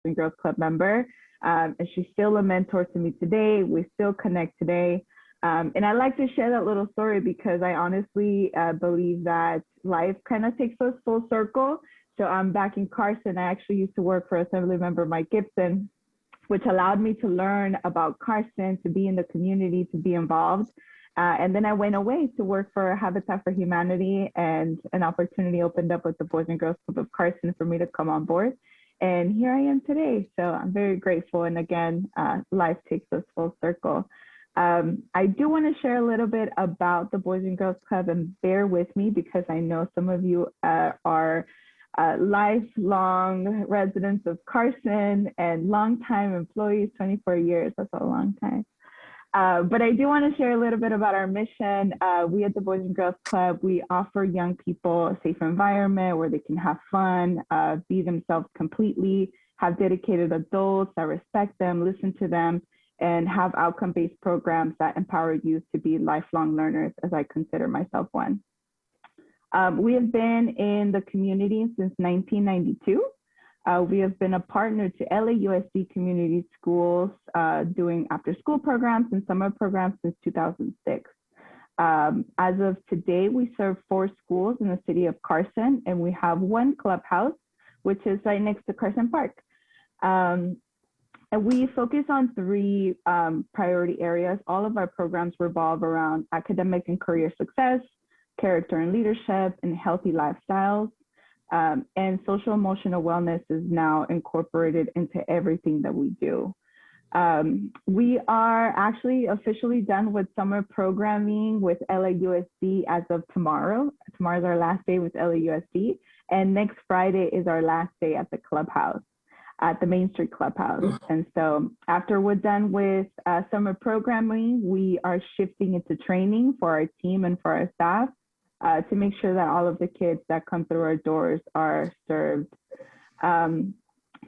and Girls Club member. And she's still a mentor to me today. We still connect today. And I like to share that little story because I honestly believe that life kind of takes us full circle. So I'm back in Carson. I actually used to work for Assemblymember Mike Gibson, which allowed me to learn about Carson, to be in the community, to be involved. And then I went away to work for Habitat for Humanity, and an opportunity opened up with the Boys and Girls Club of Carson for me to come on board. And here I am today. So I'm very grateful. And again, life takes us full circle. I do want to share a little bit about the Boys and Girls Club, and bear with me because I know some of you are lifelong residents of Carson and longtime employees, 24 years. That's a long time. But I do want to share a little bit about our mission. We at the Boys and Girls Club, we offer young people a safe environment where they can have fun, be themselves completely, have dedicated adults that respect them, listen to them, and have outcome-based programs that empower youth to be lifelong learners, as I consider myself one. We have been in the community since 1992. We have been a partner to LAUSD Community Schools, doing after-school programs and summer programs since 2006. As of today, we serve 4 schools in the city of Carson, and we have 1 clubhouse, which is right next to Carson Park. And we focus on 3 priority areas. All of our programs revolve around academic and career success, character and leadership, and healthy lifestyles. And social emotional wellness is now incorporated into everything that we do. We are actually officially done with summer programming with LAUSD as of tomorrow. Tomorrow's our last day with LAUSD, and next Friday is our last day at the clubhouse, at the Main Street Clubhouse. And so after we're done with summer programming, we are shifting into training for our team and for our staff, to make sure that all of the kids that come through our doors are served.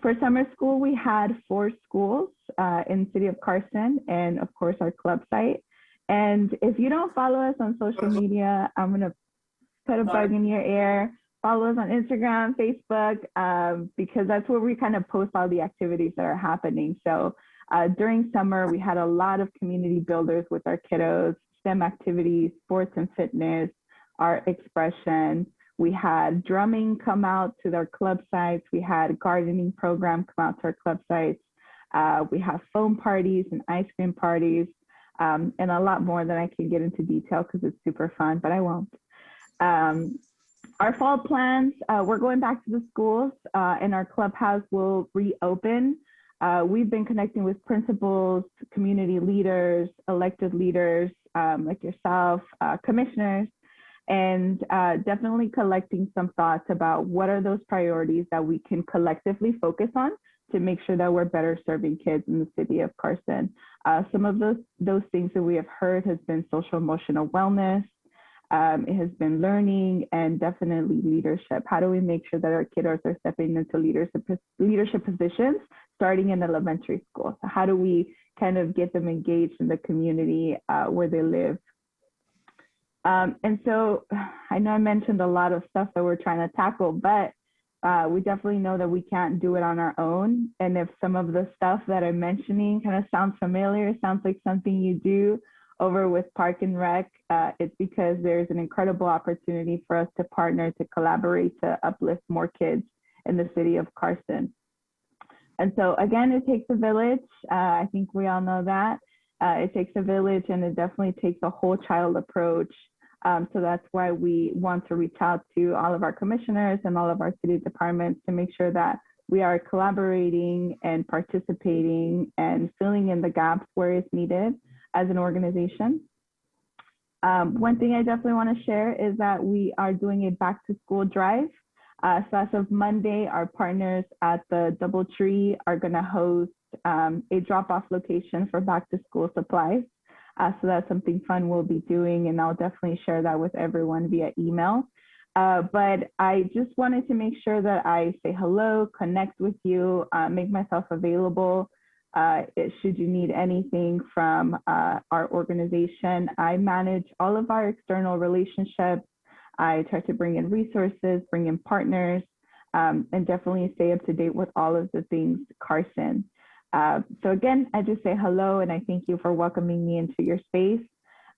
For summer school, we had 4 schools in the city of Carson, and of course our club site. And if you don't follow us on social media, I'm gonna put a bug in your ear. Follow us on Instagram, Facebook, because that's where we kind of post all the activities that are happening. So during summer, we had a lot of community builders with our kiddos, STEM activities, sports and fitness, art expression. We had drumming come out to their club sites. We had gardening program come out to our club sites. We have foam parties and ice cream parties, and a lot more that I can get into detail because it's super fun, but I won't. Our fall plans, we're going back to the schools, and our clubhouse will reopen. We've been connecting with principals, community leaders, elected leaders like yourself, commissioners, and definitely collecting some thoughts about what are those priorities that we can collectively focus on to make sure that we're better serving kids in the city of Carson. Some of those things that we have heard has been social emotional wellness. It has been learning, and definitely leadership. How do we make sure that our kiddos are stepping into leadership positions starting in elementary school? So how do we kind of get them engaged in the community where they live? And so I know I mentioned a lot of stuff that we're trying to tackle, but we definitely know that we can't do it on our own. And if some of the stuff that I'm mentioning kind of sounds familiar, sounds like something you do over with Park and Rec, it's because there's an incredible opportunity for us to partner, to collaborate, to uplift more kids in the city of Carson. And so again, it takes a village. I think we all know that. It takes a village, and it definitely takes a whole child approach. So that's why we want to reach out to all of our commissioners and all of our city departments to make sure that we are collaborating and participating and filling in the gaps where it's needed as an organization. One thing I definitely want to share is that we are doing a back to school drive. So as of Monday, our partners at the DoubleTree are going to host a drop-off location for back to school supplies. So that's something fun we'll be doing, and I'll definitely share that with everyone via email. But I just wanted to make sure that I say hello, connect with you, make myself available. Should you need anything from our organization, I manage all of our external relationships. I try to bring in resources, bring in partners. and definitely stay up to date with all of the things Carson. So again, I just say hello and I thank you for welcoming me into your space.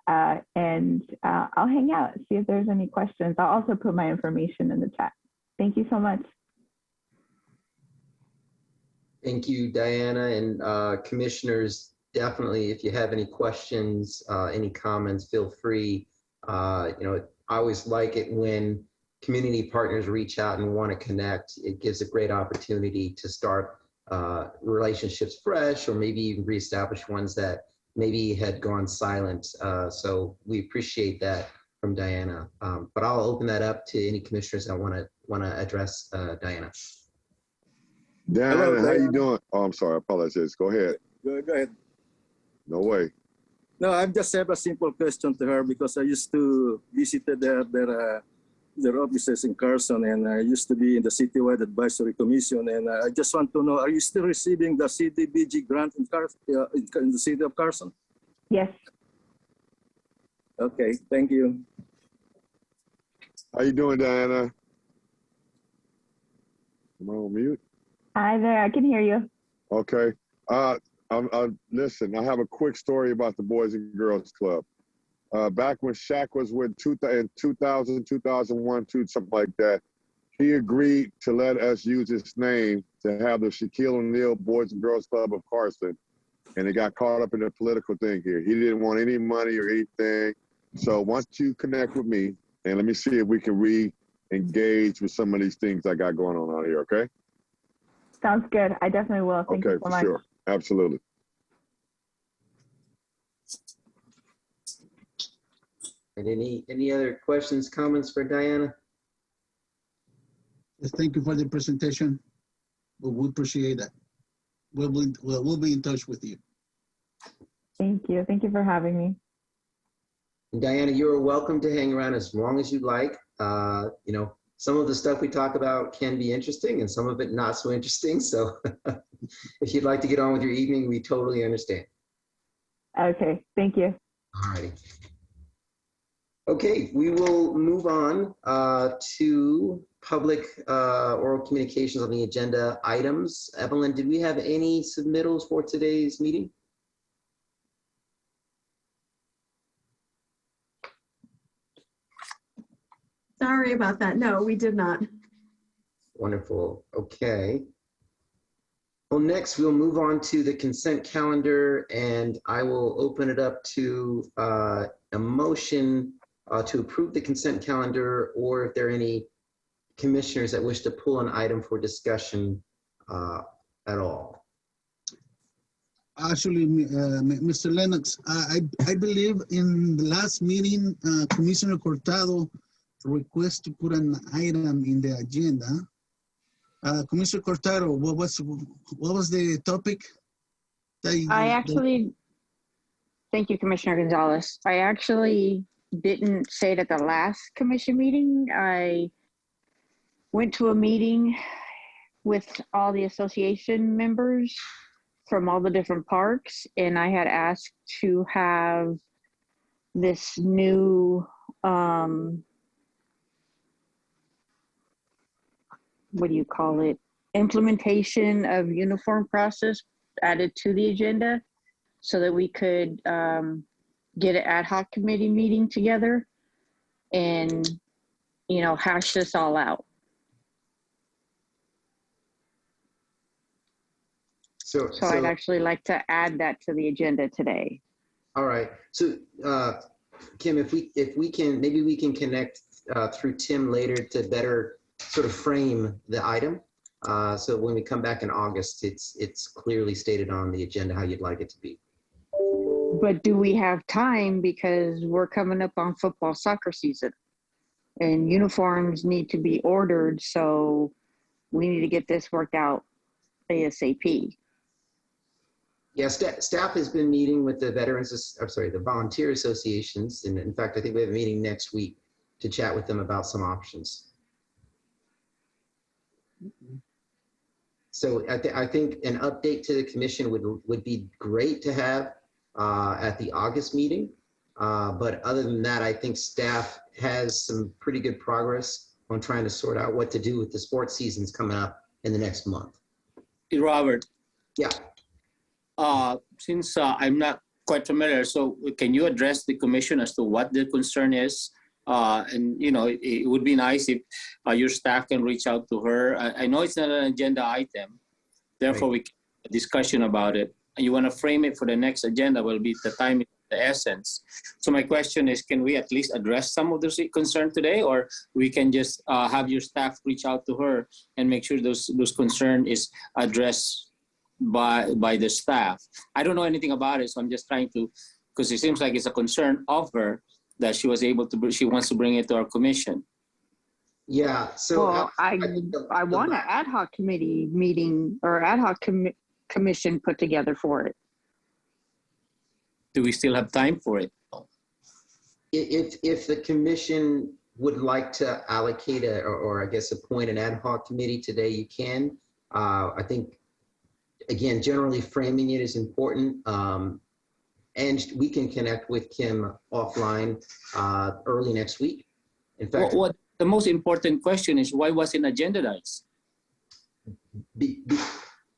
And I'll hang out, see if there's any questions. I'll also put my information in the chat. Thank you so much. Thank you, Diana, and commissioners, definitely, if you have any questions, any comments, feel free. I always like it when community partners reach out and want to connect. It gives a great opportunity to start relationships fresh, or maybe even reestablish ones that maybe had gone silent. So we appreciate that from Diana. But I'll open that up to any commissioners that want to address Diana. Diana, Hello, how you Diana. doing? Oh, I'm sorry, I apologize. Go ahead. Go ahead. No way. No, I just have a simple question to her because I used to visit their offices in Carson, and I used to be in the Citywide Advisory Commission, and I just want to know, are you still receiving the CDBG grant in the city of Carson? Yes. Okay, thank you. How you doing, Diana? Am I on mute? Hi there, I can hear you. Okay. Listen, I have a quick story about the Boys and Girls Club. Back when Shaq was with in 2000, 2001, something like that, he agreed to let us use his name to have the Shaquille O'Neal Boys and Girls Club of Carson. And it got caught up in the political thing here. He didn't want any money or anything. So once you connect with me, and let me see if we can re-engage with some of these things I got going on out here, okay? Sounds good. I definitely will. Thank you so much. Sure. Absolutely. And any other questions, comments for Diana? Yes, thank you for the presentation. We appreciate that. We'll be in touch with you. Thank you. Thank you for having me. And Diana, you're welcome to hang around as long as you like. Some of the stuff we talk about can be interesting and some of it not so interesting. So if you'd like to get on with your evening, we totally understand. Okay, thank you. All righty. Okay, we will move on to public oral communications on the agenda items. Evelyn, did we have any submittals for today's meeting? Sorry about that. No, we did not. Wonderful. Okay. Well, next we'll move on to the consent calendar, and I will open it up to a motion to approve the consent calendar, or if there are any commissioners that wish to pull an item for discussion at all. Actually, Mr. Lennox, I believe in the last meeting, Commissioner Cortado request to put an item in the agenda. Commissioner Cortado, what was the topic? Thank you, Commissioner Gonzalez. I actually didn't say it at the last commission meeting. I went to a meeting with all the association members from all the different parks, and I had asked to have this new what do you call it, implementation of uniform process added to the agenda so that we could get an ad hoc committee meeting together and, hash this all out. So I'd actually like to add that to the agenda today. All right. So Kim, if we can, maybe we can connect through Tim later to better sort of frame the item. So when we come back in August, it's clearly stated on the agenda how you'd like it to be. But do we have time, because we're coming up on football soccer season and uniforms need to be ordered, so we need to get this worked out ASAP. Yeah, staff has been meeting with the the volunteer associations, and in fact I think we have a meeting next week to chat with them about some options. So I think an update to the commission would be great to have at the August meeting. But other than that, I think staff has some pretty good progress on trying to sort out what to do with the sports seasons coming up in the next month. Hey, Robert, Yeah. since I'm not quite familiar, so can you address the commission as to what the concern is? And you know, it would be nice if your staff can reach out to her. I know it's not an agenda item, therefore we can have a discussion about it. And you want to frame it for the next agenda, will be the time, the essence. So my question is, can we at least address some of those concerns today, or we can just have your staff reach out to her and make sure those concerns is addressed by the staff? I don't know anything about it, so I'm just trying to, because it seems like it's a concern of her that she was able to, she wants to bring it to our commission. Yeah. So Well, I want an ad hoc committee meeting or ad hoc commission put together for it. Do we still have time for it? if the commission would like to allocate or I guess appoint an ad hoc committee today, you can. I think, again, generally framing it is important. And we can connect with Kim offline early next week. In fact, what the most important question is, why wasn't agendized?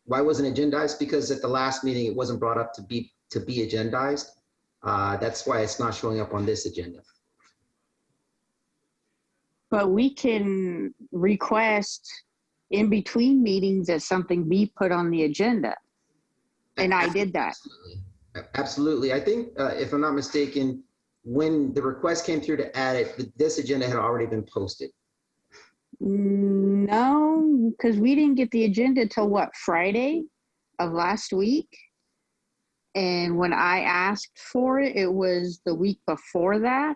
Why wasn't agendized? Because at the last meeting, it wasn't brought up to be agendized. That's why it's not showing up on this agenda. But we can request in between meetings that something be put on the agenda. And I did that. Absolutely. I think, if I'm not mistaken, when the request came through to add it, this agenda had already been posted. No, because we didn't get the agenda till what, Friday of last week? And when I asked for it, it was the week before that.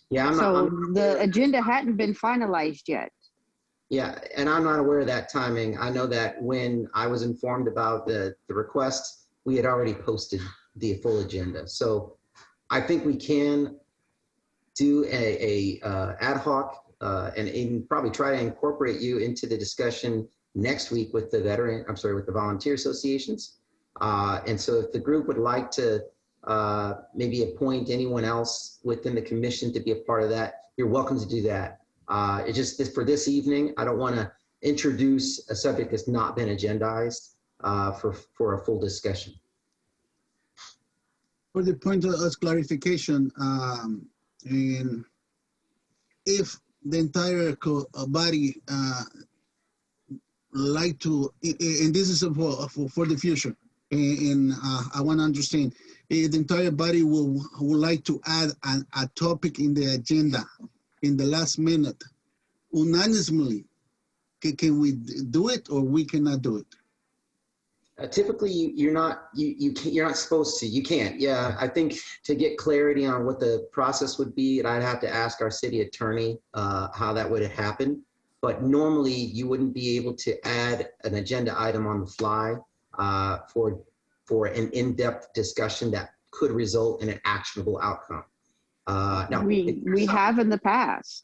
Yeah, the agenda hadn't been finalized yet. Yeah, and I'm not aware of that timing. I know that when I was informed about the request, we had already posted the full agenda. So I think we can do a ad hoc and even probably try to incorporate you into the discussion next week with the with the volunteer associations. And so if the group would like to maybe appoint anyone else within the commission to be a part of that, you're welcome to do that. It's just for this evening, I don't want to introduce a subject that's not been agendized for a full discussion. For the point of clarification, and if the entire body like to, and this is for the future, and I want to understand, the entire body would like to add a topic in the agenda in the last minute, unanimously, can we do it or we cannot do it? Typically, you're not supposed to. You can't. Yeah, I think to get clarity on what the process would be, I'd have to ask our city attorney how that would happen. But normally, you wouldn't be able to add an agenda item on the fly for an in-depth discussion that could result in an actionable outcome. Now, we have in the past.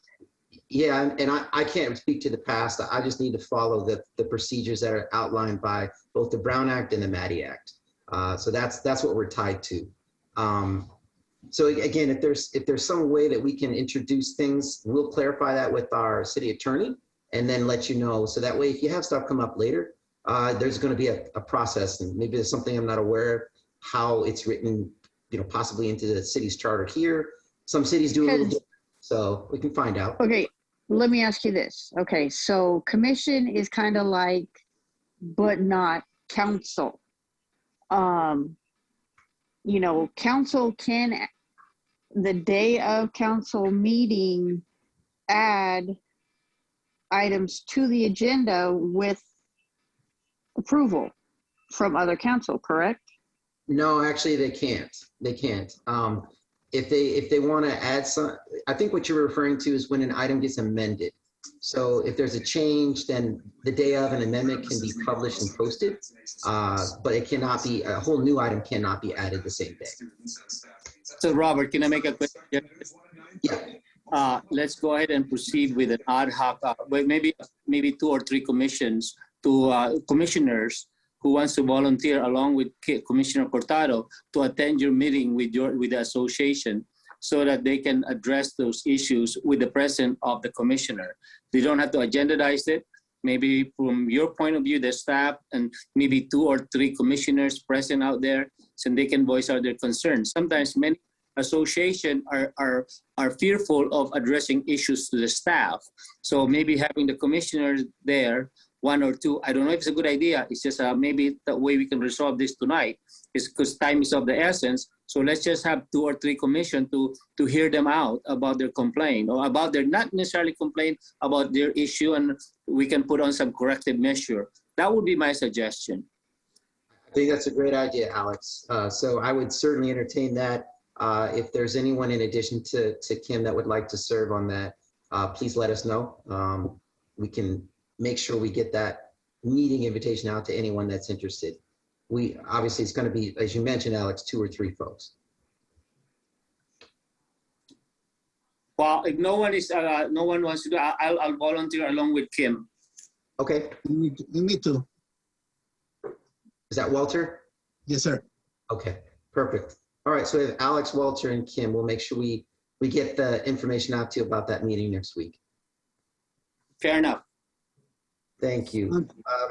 Yeah, and I can't speak to the past. I just need to follow the procedures that are outlined by both the Brown Act and the Maddie Act. So that's what we're tied to. So again, if there's some way that we can introduce things, we'll clarify that with our city attorney and then let you know. So that way, if you have stuff come up later, there's going to be a process, and maybe there's something I'm not aware of how it's written, possibly into the city's charter here. Some cities do a little different, so we can find out. Okay, let me ask you this. Okay, so commission is kind of like, but not council. Council can, the day of council meeting, add items to the agenda with approval from other council, correct? No, actually they can't. They can't. If they want to add some, I think what you're referring to is when an item gets amended. So if there's a change, then the day of an amendment can be published and posted, but it cannot be, a whole new item cannot be added the same day. So Robert, can I make a question? Yeah. Let's go ahead and proceed with an ad hoc, maybe 2 or 3 commissioners who wants to volunteer along with Commissioner Cortado to attend your meeting with the association, so that they can address those issues with the presence of the commissioner. They don't have to agendize it. Maybe from your point of view, the staff and maybe 2 or 3 commissioners present out there, so they can voice out their concerns. Sometimes many associations are fearful of addressing issues to the staff. So maybe having the commissioners there, 1 or 2, I don't know if it's a good idea. It's just maybe the way we can resolve this tonight is because time is of the essence. So let's just have 2 or 3 commission to hear them out about their complaint, or about their, not necessarily complaint, about their issue, and we can put on some corrective measure. That would be my suggestion. I think that's a great idea, Alex. So I would certainly entertain that. If there's anyone in addition to Kim that would like to serve on that, please let us know. We can make sure we get that meeting invitation out to anyone that's interested. We obviously, it's going to be, as you mentioned, Alex, 2 or 3 folks. Well, if no one wants to do, I'll volunteer along with Kim. Okay. Me too. Is that Walter? Yes, sir. Okay, perfect. All right, so we have Alex, Walter, and Kim. We'll make sure we get the information out to you about that meeting next week. Fair enough. Thank you.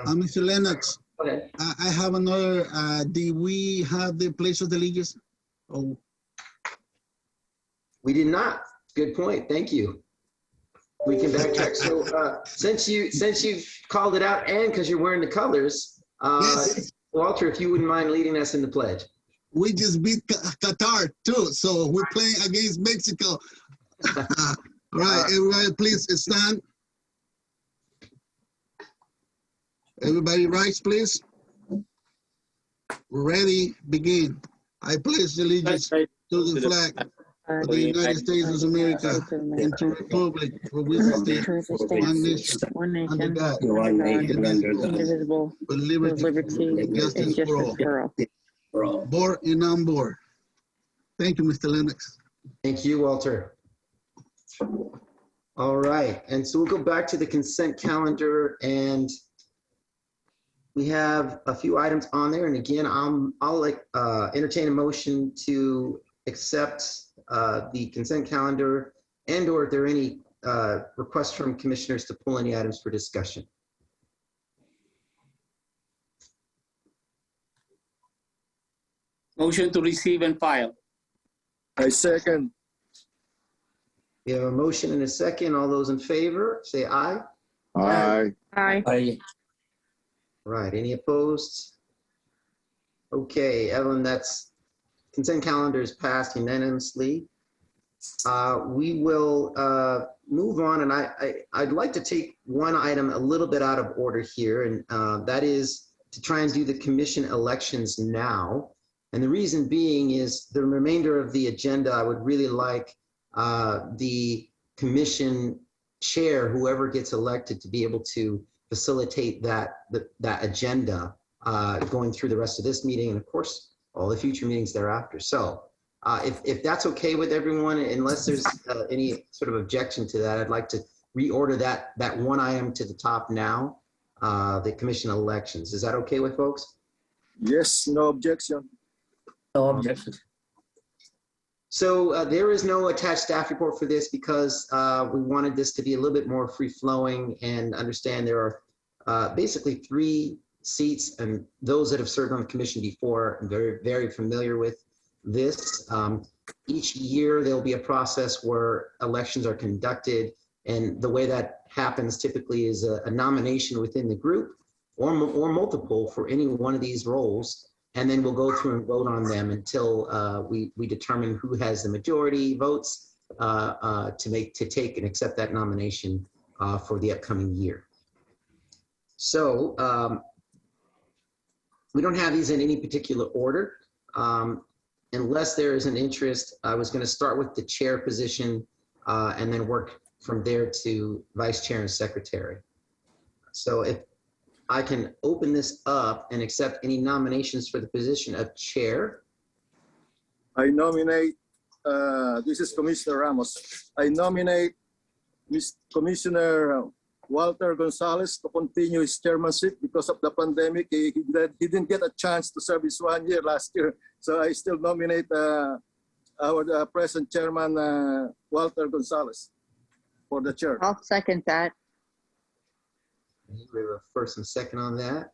Mr. Lennox, okay. I have another, do we have the Pledge of Allegiance? Oh. We did not. Good point. Thank you. We can backtrack. So since you've called it out, and because you're wearing the colors, yes. Walter, if you wouldn't mind leading us in the pledge. We just beat Qatar too, so we're playing against Mexico. All right, everybody, please stand. Everybody rise, please. We're ready, begin. I pledge allegiance to the flag of the United States of America and to the republic for which it stands, one nation, under God, indivisible, with liberty and justice for all. Board and on board. Thank you, Mr. Lennox. Thank you, Walter. All right, and so we'll go back to the consent calendar, and we have a few items on there. And again, I'll entertain a motion to accept the consent calendar, and or if there are any requests from commissioners to pull any items for discussion. Motion to receive and file. I second. We have a motion and a second. All those in favor, say aye. Aye. Aye. Aye. Right, any opposed? Okay, Evelyn, that's consent calendar is passed unanimously. We will move on, and I'd like to take one item a little bit out of order here, and that is to try and do the commission elections now. And the reason being is the remainder of the agenda, I would really like the commission chair, whoever gets elected, to be able to facilitate that agenda going through the rest of this meeting, and of course all the future meetings thereafter. So if that's okay with everyone, unless there's any sort of objection to that, I'd like to reorder that one item to the top now, the commission elections. Is that okay with folks? Yes, no objection. No objection. So there is no attached staff report for this because we wanted this to be a little bit more free-flowing, and understand there are basically 3 seats, and those that have served on the commission before are very, very familiar with this. Each year there'll be a process where elections are conducted, and the way that happens typically is a nomination within the group or multiple for any one of these roles. And then we'll go through and vote on them until we determine who has the majority votes to take and accept that nomination for the upcoming year. So we don't have these in any particular order. Unless there is an interest, I was going to start with the chair position and then work from there to vice chair and secretary. So if I can open this up and accept any nominations for the position of chair. I nominate, this is Commissioner Ramos. I nominate Commissioner Walter Gonzalez to continue his chairmanship because of the pandemic. He didn't get a chance to serve his 1 year last year. So I still nominate our present chairman, Walter Gonzalez, for the chair. I'll second that. We have a first and second on that.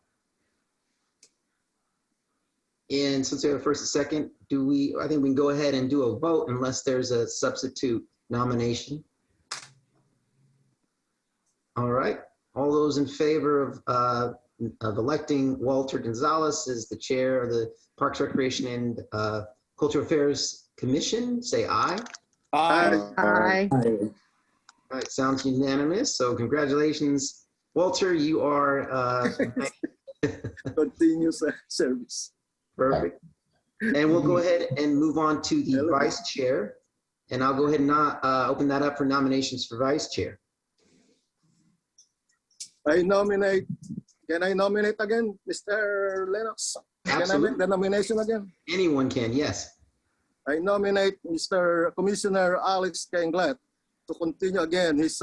And since we have a first and second, I think we can go ahead and do a vote unless there's a substitute nomination. All right, all those in favor of electing Walter Gonzalez as the chair of the Parks, Recreation, and Cultural Affairs Commission, say aye. Aye. Aye. All right, sounds unanimous. So congratulations, Walter. You are Continuous service. perfect. And we'll go ahead and move on to the vice chair. And I'll go ahead and open that up for nominations for vice chair. Can I nominate again, Mr. Lennox? Can I Absolutely. make the nomination again? Anyone can, yes. I nominate Mr. Commissioner Alex Kenglet to continue again his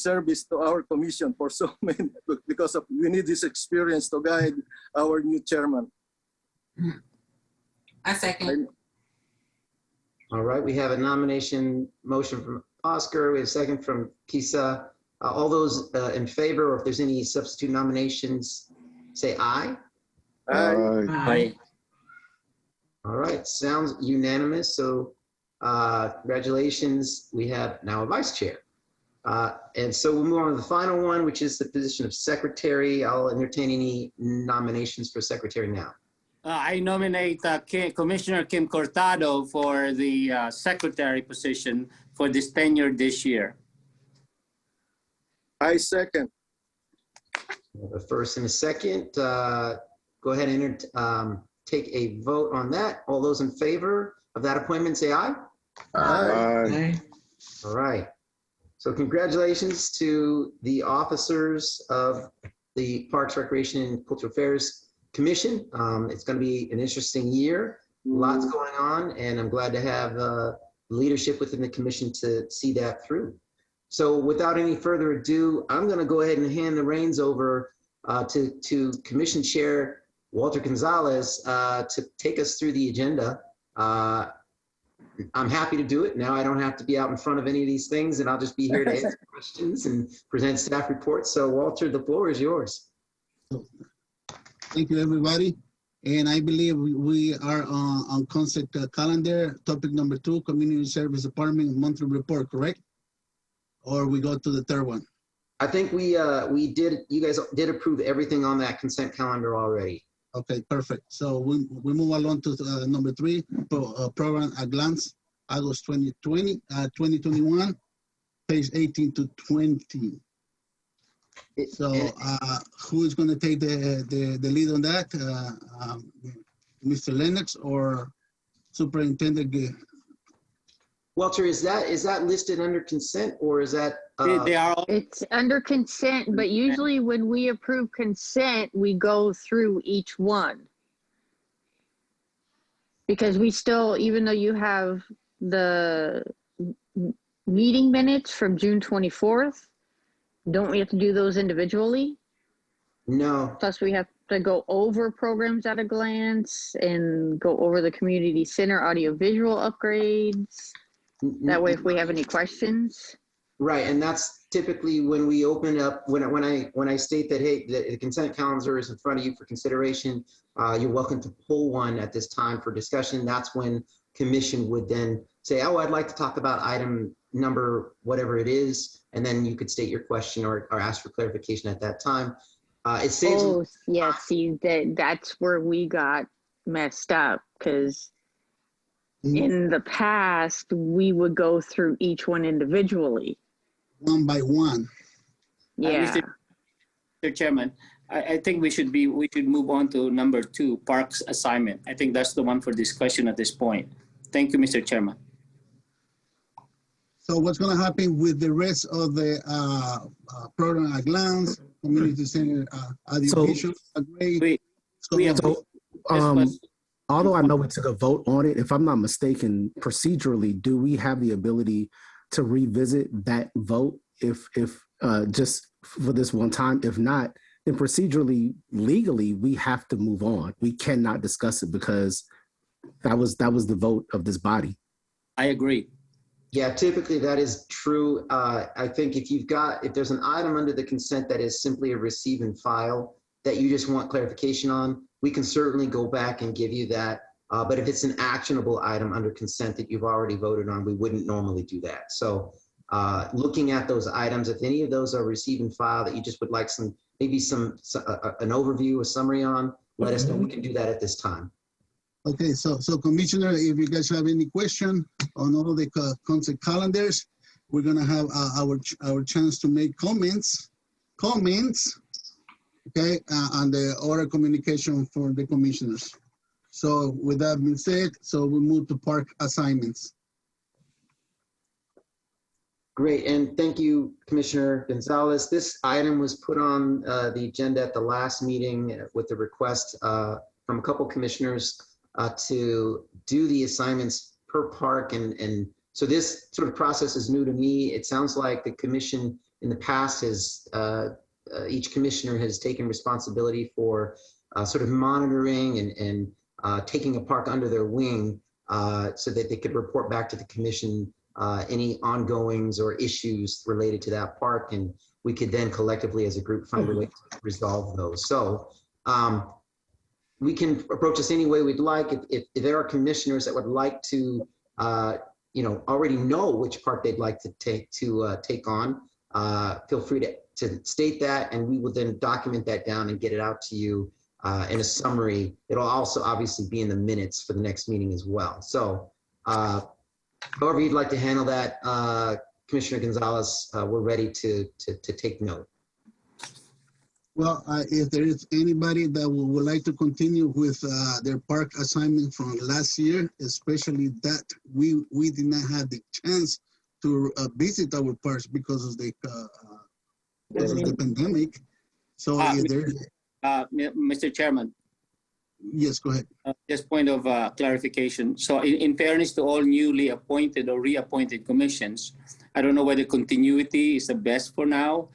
service to our commission for so many, because we need this experience to guide our new chairman. I second. All right, we have a nomination motion from Oscar. We have a second from Kisa. All those in favor, or if there's any substitute nominations, say aye. Aye. Aye. All right, sounds unanimous. So congratulations, we have now a vice chair. And so we'll move on to the final one, which is the position of secretary. I'll entertain any nominations for secretary now. I nominate Commissioner Kim Cortado for the secretary position for this tenure this year. I second. We have a first and a second. Go ahead and take a vote on that. All those in favor of that appointment, say aye. Aye. All right. So congratulations to the officers of the Parks, Recreation, and Cultural Affairs Commission. It's going to be an interesting year. Lots going on, and I'm glad to have leadership within the commission to see that through. So without any further ado, I'm going to go ahead and hand the reins over to Commission Chair Walter Gonzalez to take us through the agenda. I'm happy to do it. Now I don't have to be out in front of any of these things, and I'll just be here to answer questions and present staff reports. So Walter, the floor is yours. Thank you, everybody. And I believe we are on consent calendar. Topic number 2, Community Service Department monthly report, correct? Or we go to the third one? I think you guys did approve everything on that consent calendar already. Okay, perfect. So we move along to number 3, program at glance, August 2021, page 18 to 20. So who is going to take the lead on that? Mr. Lennox or Superintendent? Walter, is that listed under consent, or is that? They are all. It's under consent, but usually when we approve consent, we go through each one. Because we still, even though you have the meeting minutes from June 24th, don't we have to do those individually? No. Plus we have to go over programs at a glance and go over the community center audiovisual upgrades. That way, if we have any questions. Right, and that's typically when we open up, when I state that, hey, the consent calendar is in front of you for consideration, you're welcome to pull one at this time for discussion. That's when commission would then say, oh, I'd like to talk about item number, whatever it is, and then you could state your question or ask for clarification at that time. It saves. Oh, yeah, see, that's where we got messed up, because in the past, we would go through each one individually. One by one. Yeah. Mr. Chairman, I think we should move on to number 2, parks assignment. I think that's the one for discussion at this point. Thank you, Mr. Chairman. So what's going to happen with the rest of the program at glance, community center, audiovisual upgrade? Although I know we took a vote on it, if I'm not mistaken, procedurally, do we have the ability to revisit that vote if just for this one time? If not, then procedurally, legally, we have to move on. We cannot discuss it because That was the vote of this body. I agree. Yeah, typically that is true. I think if there's an item under the consent that is simply a receive and file that you just want clarification on, we can certainly go back and give you that. But if it's an actionable item under consent that you've already voted on, we wouldn't normally do that. So looking at those items, if any of those are receive and file that you just would like an overview, a summary on, let us know. We can do that at this time. Okay, so Commissioner, if you guys have any question on all the consent calendars, we're gonna have our chance to make comments, okay, on the oral communication for the commissioners. So with that being said, so we move to park assignments. Great, and thank you, Commissioner Gonzalez. This item was put on the agenda at the last meeting with the request from a couple commissioners to do the assignments per park. And so this sort of process is new to me. It sounds like the commission in the past has, each commissioner has taken responsibility for sort of monitoring and taking a park under their wing so that they could report back to the commission any ongoings or issues related to that park. And we could then collectively as a group find a way to resolve those. So we can approach this any way we'd like. If there are commissioners that would like to, already know which park they'd like to take on, feel free to state that, and we will then document that down and get it out to you in a summary. It'll also obviously be in the minutes for the next meeting as well. So however you'd like to handle that, Commissioner Gonzalez, we're ready to take note. Well, if there is anybody that would like to continue with their park assignment from last year, especially that we did not have the chance to visit our parks because of the pandemic. So if there, Mr. Chairman. Yes, go ahead. Just point of clarification. So in fairness to all newly appointed or reappointed commissions, I don't know whether continuity is the best for now.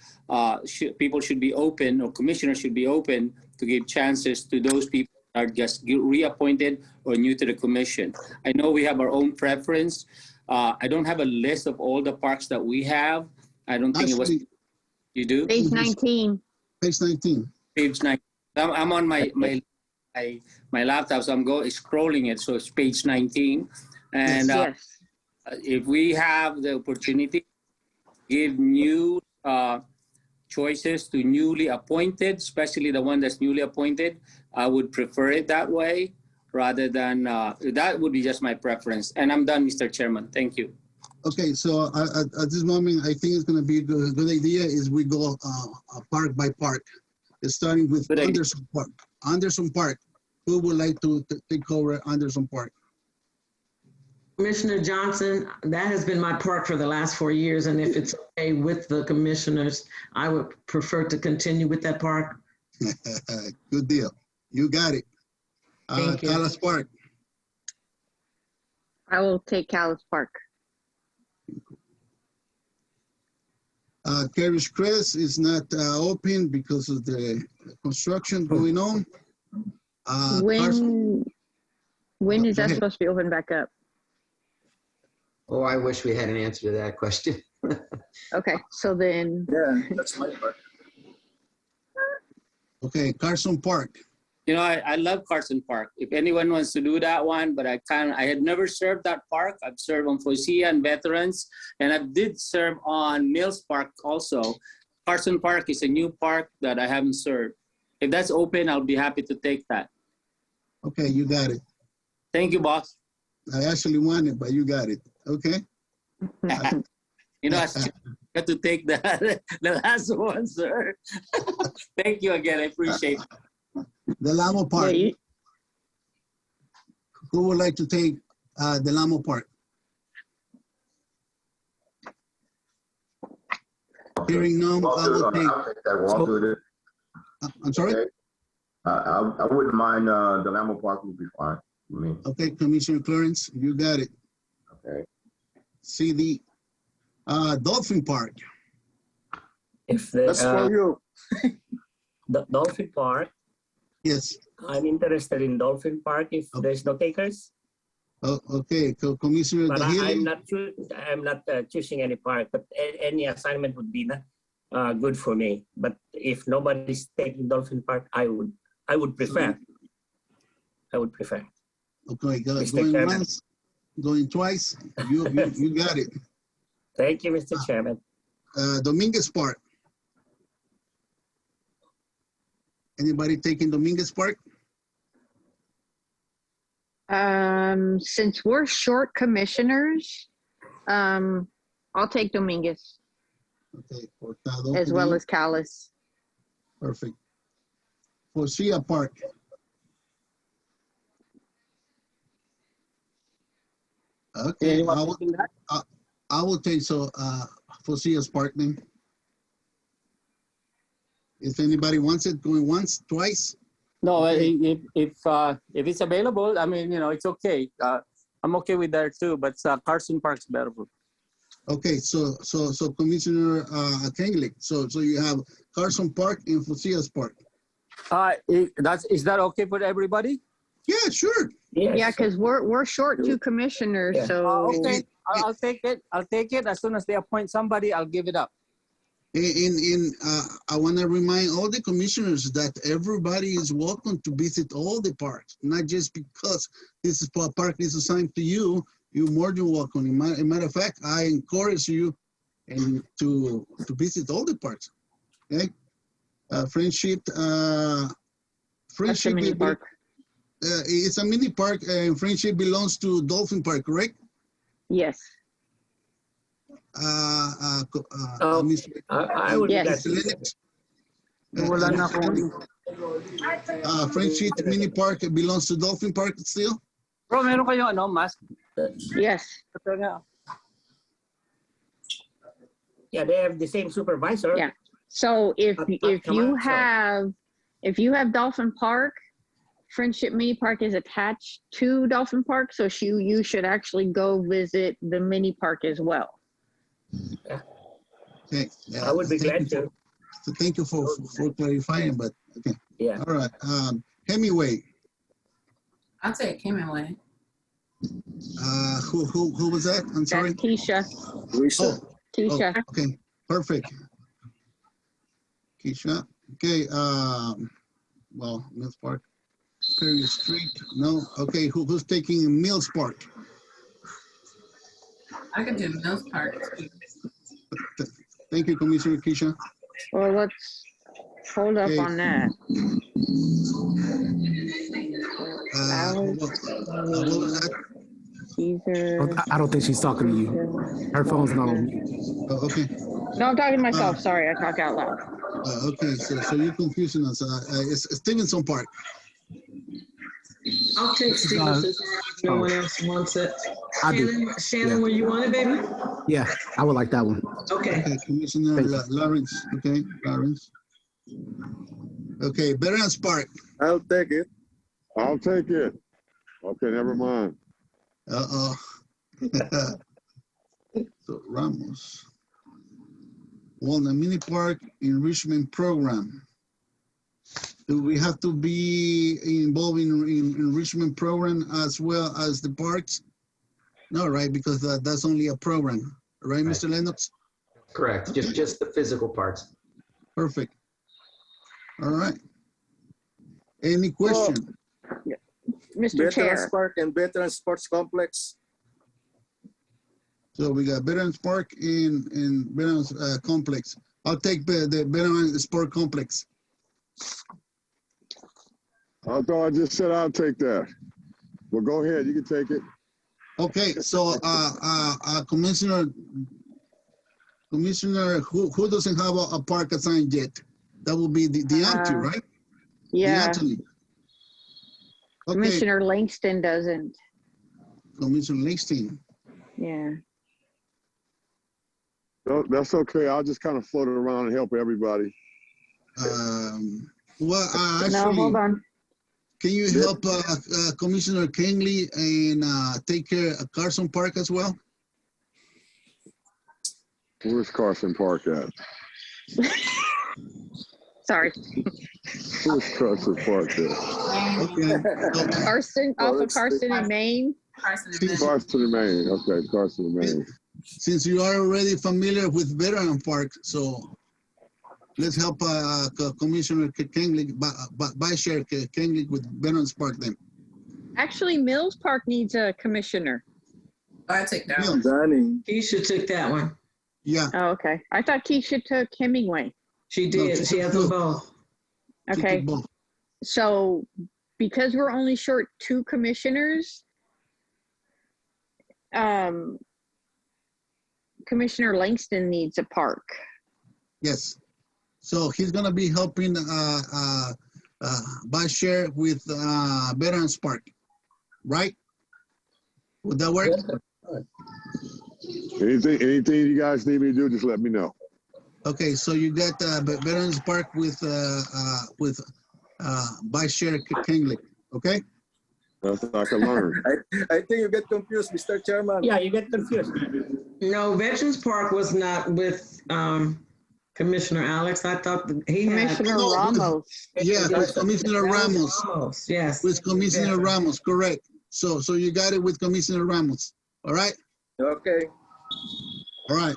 People should be open, or commissioners should be open to give chances to those people that are just reappointed or new to the commission. I know we have our own preference. I don't have a list of all the parks that we have. I don't think Actually, it was, you do? Page 19. Page 19. Page 19. I'm on my laptop, so I'm scrolling it, so it's page 19. And Yes. If we have the opportunity, give new choices to newly appointed, especially the one that's newly appointed, I would prefer it that way rather than, that would be just my preference. And I'm done, Mr. Chairman. Thank you. Okay, so at this moment, I think it's going to be a good idea is we go park by park, starting with Anderson Park. Anderson Park. Who would like to take over Anderson Park? Commissioner Johnson, that has been my park for the last 4 years, and if it's okay with the commissioners, I would prefer to continue with that park. Good deal. You got it. Thank you. Callas Park. I will take Callas Park. Carriage Crest is not open because of the construction going on. When is that supposed to be open back up? Oh, I wish we had an answer to that question. Okay, so then. Yeah, that's my part. Okay, Carson Park. You know, I love Carson Park. If anyone wants to do that one, but I had never served that park. I've served on Fosia and Veterans, and I did serve on Mills Park also. Carson Park is a new park that I haven't served. If that's open, I'll be happy to take that. Okay, you got it. Thank you, boss. I actually want it, but you got it. Okay. You know, I got to take the last one, sir. Thank you again. I appreciate it. Del Amo Park. Yeah, Who would like to take Del Amo Park? Hearing none, I will take. I'll take that one. I'll do it. I'm sorry? Okay. I wouldn't mind, Del Amo Park would be fine for me. Okay, Commissioner Clarence, you got it. Okay. CD, Dolphin Park. If the, That's for you. the Dolphin Park, Yes. I'm interested in Dolphin Park if there's no takers. Oh, okay, Commissioner But Dahili. I'm not choosing any park, but any assignment would be good for me. But if nobody's taking Dolphin Park, I would prefer. I would prefer. Okay, going Chairman. once, going twice. You got it. Thank you, Mr. Chairman. Dominguez Park. Anybody taking Dominguez Park? Since we're short commissioners, I'll take Dominguez Okay, Cortado. as well as Callis. Perfect. Forcia Park. Okay, I will take Forcia's Park then. If anybody wants it, going once, twice. No, Okay. if it's available, I mean, it's okay. I'm okay with that too, but Carson Park's better. Okay, so Commissioner Kenglik, so you have Carson Park and Forcia's Park. Is that okay for everybody? Yeah, sure. Yes. Yeah, because we're short two commissioners, Yeah. so Okay, I'll take it. I'll take it. As soon as they appoint somebody, I'll give it up. I want to remind all the commissioners that everybody is welcome to visit all the parks, not just because this is a park is assigned to you. You're more than welcome. As a matter of fact, I encourage you to visit all the parks. Okay, Friendship. that's a mini park. It's a mini park, and Friendship belongs to Dolphin Park, correct? Yes. I would be glad Yes. to. Friendship Mini Park belongs to Dolphin Park still? Bro, meron kayo mask? Yes. Yeah, they have the same supervisor. Yeah. So if you have Dolphin Park, Friendship Mini Park is attached to Dolphin Park, so you should actually go visit the mini park as well. Okay. I would be glad to. So thank you for clarifying, but okay. Yeah. All right. Hemingway. I'll take Hemingway. Who was that? I'm sorry. That's Keisha. Keisha. Okay. Perfect. Keisha. Okay. Well, Mills Park. Perry Street. No. Okay. Who's taking Mills Park? I can do Mills Park too. Thank you, Commissioner Keisha. Well, let's hold up on that. What was that? Caesar. I don't think she's talking to you. Her phone's not on mute. Oh, okay. No, I'm talking to myself. Sorry, I talk out loud. Okay. So you're confusing us. It's Stevenson Park. I'll take Stevenson. No one else wants it. Shannon, were you on it, baby? Yeah, I would like that one. Okay. Commissioner Lawrence. Okay, Lawrence. Okay, Veterans Park. I'll take it. I'll take it. Okay, never mind. Uh-oh. So Ramos. Walnut Mini Park Enrichment Program. Do we have to be involved in enrichment program as well as the parks? No, right? Because that's only a program, right, Mr. Lennox? Correct. Just the physical parts. Perfect. All right. Any question? Mr. Chair. Veterans Park and Veterans Sports Complex. So we got Veterans Park and Veterans Complex. I'll take the Veterans Sport Complex. I thought I just said I'll take that. Well, go ahead. You can take it. Okay, so Commissioner, who doesn't have a park assigned yet? That will be the Auntie, right? Yeah. Okay. Commissioner Langston doesn't. Commissioner Langston. Yeah. No, that's okay. I'll just kind of float it around and help everybody. Well, actually, no, hold on. Can you help Commissioner Kingley and take care of Carson Park as well? Where's Carson Park at? Sorry. Who's Carson Park there? Okay. Carson, off of Carson in Maine. Carson and Maine. Carson and Maine. Okay, Carson and Maine. Since you are already familiar with Veteran Park, so let's help Commissioner Kengley, Vice Chair Kengley with Veterans Park then. Actually, Mills Park needs a commissioner. I take that one. Danny. Keisha took that one. Yeah. Oh, okay. I thought Keisha took Hemingway. She did. No, she has them both. Okay. Both. So because we're only short 2 commissioners, Commissioner Langston needs a park. Yes. So he's gonna be helping Vice Chair with Veterans Park, right? Would that work? Anything you guys need me to do, just let me know. Okay, so you got Veterans Park with Vice Chair Kengley, okay? That's what I can learn. I think you get confused, Mr. Chairman. Yeah, you get confused. No, Veterans Park was not with Commissioner Alex. I thought he had Commissioner Ramos. Yeah, with Commissioner Ramos. Ramos. Yes. With Commissioner Ramos, correct. So you got it with Commissioner Ramos, all right? Okay. All right.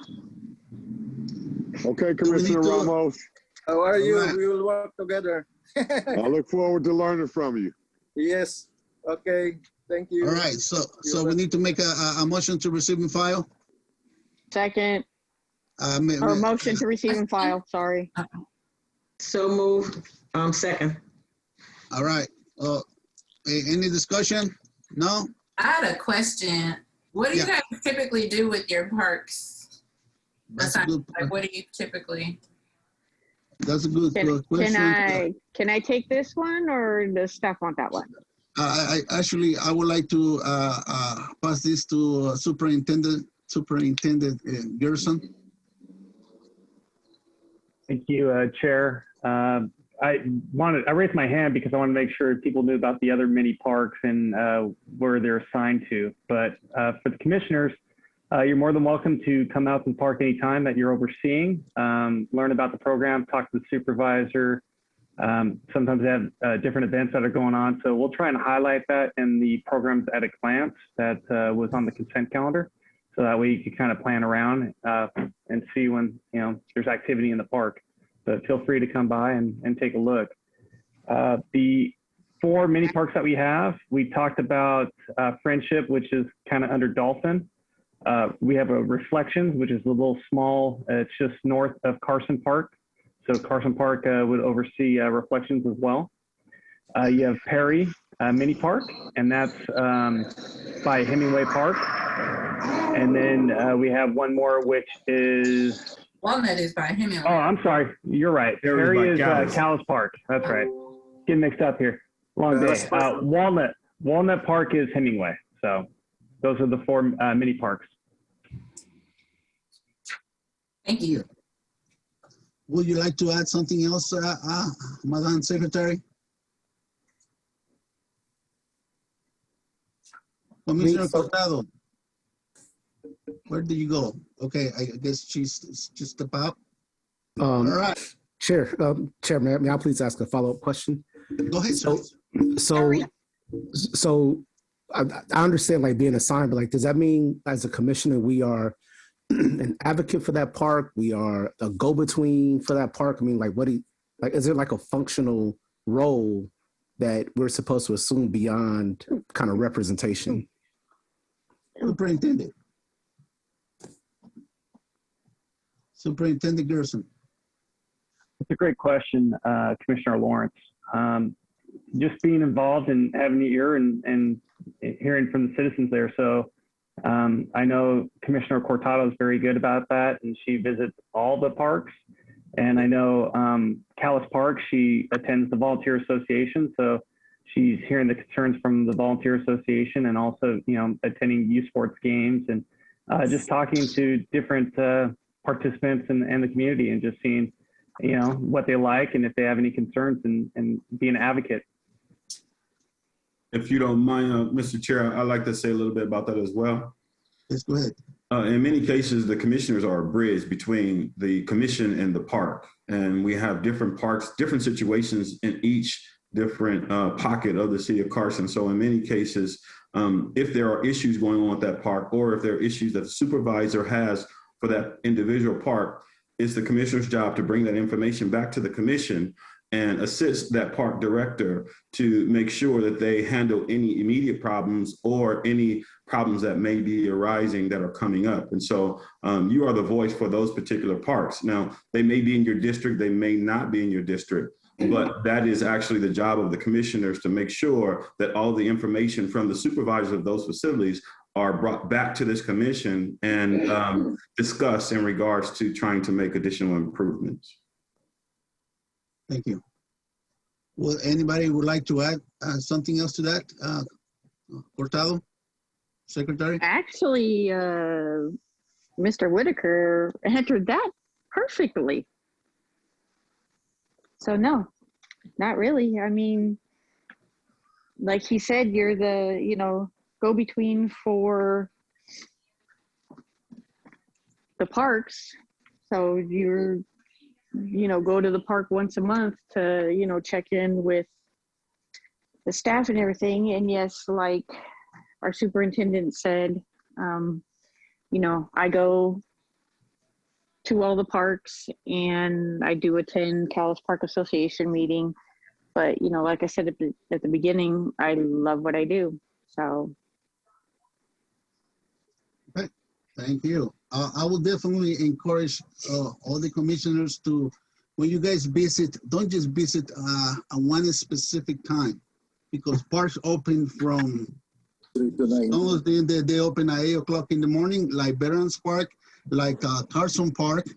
Okay, Commissioner Ramos. How are you? Right. We will work together. I look forward to learning from you. Yes. Okay. Thank you. All right. So we need to make a motion to receive and file. Second. Or motion to receive and file. Sorry. So moved. Second. All right. Any discussion? No? I had a question. What do you guys typically do with your parks? Like, what do you typically? That's a good question. Can I take this one, or does staff want that one? I would like to pass this to Superintendent Gerson. Thank you, Chair. I raised my hand because I want to make sure people knew about the other mini parks and where they're assigned to. But for the commissioners, you're more than welcome to come out and park anytime that you're overseeing, learn about the program, talk to the supervisor. Sometimes they have different events that are going on. So we'll try and highlight that in the programs at a glance that was on the consent calendar. So that way you can kind of plan around and see when there's activity in the park. But feel free to come by and take a look. The 4 mini parks that we have, we talked about Friendship, which is kind of under Dolphin. We have a Reflections, which is a little small. It's just north of Carson Park. So Carson Park would oversee Reflections as well. You have Perry Mini Park, and that's by Hemingway Park. And then we have one more, which is... Walnut is by Hemingway. Oh, I'm sorry. You're right. Perry is Callis Park. That's right. Getting mixed up here. Long day. Walnut Park is Hemingway. So those are the 4 mini parks. Thank you. Would you like to add something else, Madam Secretary? Commissioner Cortado, where did you go? Okay, I guess she's just stepped out. All right. Chair, may I please ask a follow-up question? Go ahead, So I understand like being assigned, but like, does that mean as a commissioner, we are an advocate for that park? We are a go-between for that park? I mean, like, is there like a functional role that we're supposed to assume beyond kind of representation? Superintendent Gerson. It's a great question, Commissioner Lawrence. Just being involved and having the ear and hearing from the citizens there. So I know Commissioner Cortado is very good about that, and she visits all the parks. And I know Callis Park, she attends the Volunteer Association. So she's hearing the concerns from the Volunteer Association, and also, attending youth sports games, and just talking to different participants in the community, and just seeing, what they like and if they have any concerns, and be an advocate. If you don't mind, Mr. Chair, I'd like to say a little bit about that as well. Yes, go ahead. In many cases, the commissioners are a bridge between the commission and the park. And we have different parks, different situations in each different pocket of the city of Carson. So in many cases, if there are issues going on with that park, or if there are issues that the supervisor has for that individual park, it's the commissioner's job to bring that information back to the commission and assist that park director to make sure that they handle any immediate problems or any problems that may be arising that are coming up. And so you are the voice for those particular parks. Now, they may be in your district, they may not be in your district, but that is actually the job of the commissioners to make sure that all the information from the supervisors of those facilities are brought back to this commission and discussed in regards to trying to make additional improvements. Thank you. Well, anybody would like to add something else to that? Cortado, Secretary? Actually, Mr. Whitaker answered that perfectly. So no, not really. I mean, like he said, you're the, go-between for the parks. So you're, go to the park once a month to, check in with the staff and everything. And yes, like our superintendent said, I go to all the parks and I do attend Calais Park Association meeting. But, like I said at the beginning, I love what I do. So. Okay. Thank you. I will definitely encourage all the commissioners to, when you guys visit, don't just visit at one specific time, because parks open from, some of them they open at 8 o'clock in the morning, like Veterans Park, like Carson Park.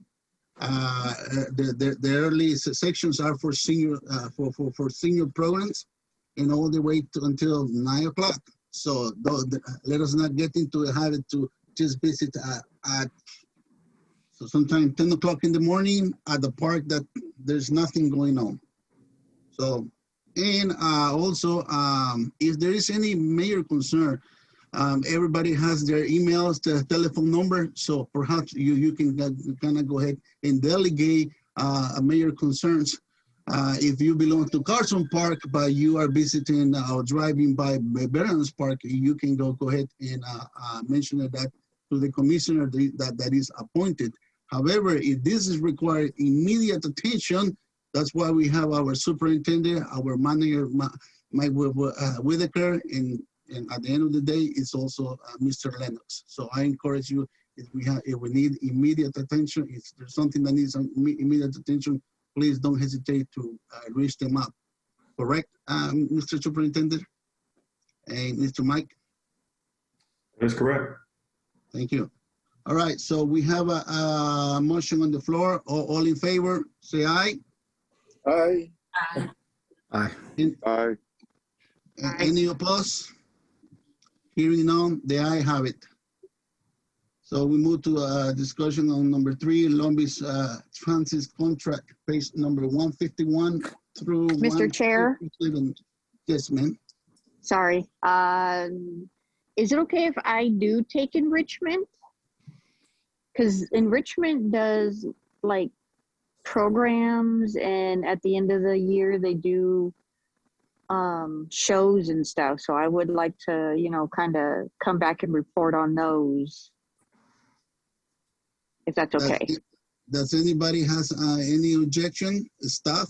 The early sections are for senior for senior programs, and all the way until 9 o'clock. So let us not get into a habit to just visit so sometime 10 o'clock in the morning at the park that there's nothing going on. So, and also, if there is any major concern, everybody has their emails, their telephone number. So perhaps you can kind of go ahead and delegate major concerns. If you belong to Carson Park, but you are visiting or driving by Veterans Park, you can go ahead and mention that to the commissioner that is appointed. However, if this is required immediate attention, that's why we have our superintendent, our manager, Mike Whitaker, and at the end of the day, it's also Mr. Lennox. So I encourage you, if we need immediate attention, if there's something that needs immediate attention, please don't hesitate to reach them up. Correct, Mr. Superintendent? And Mr. Mike? That's correct. Thank you. All right, so we have a motion on the floor. All in favor, say aye. Aye. Aye. Aye. Aye. Any opposed? Hearing none, the ayes have it. So we move to discussion on number 3, Long Beach Transit contract, page number 151 through Mr. Chair? Yes, ma'am. Sorry. Is it okay if I do take enrichment? Because enrichment does like programs, and at the end of the year they do shows and stuff. So I would like to, kind of come back and report on those, if that's okay. Does anybody has any objection, staff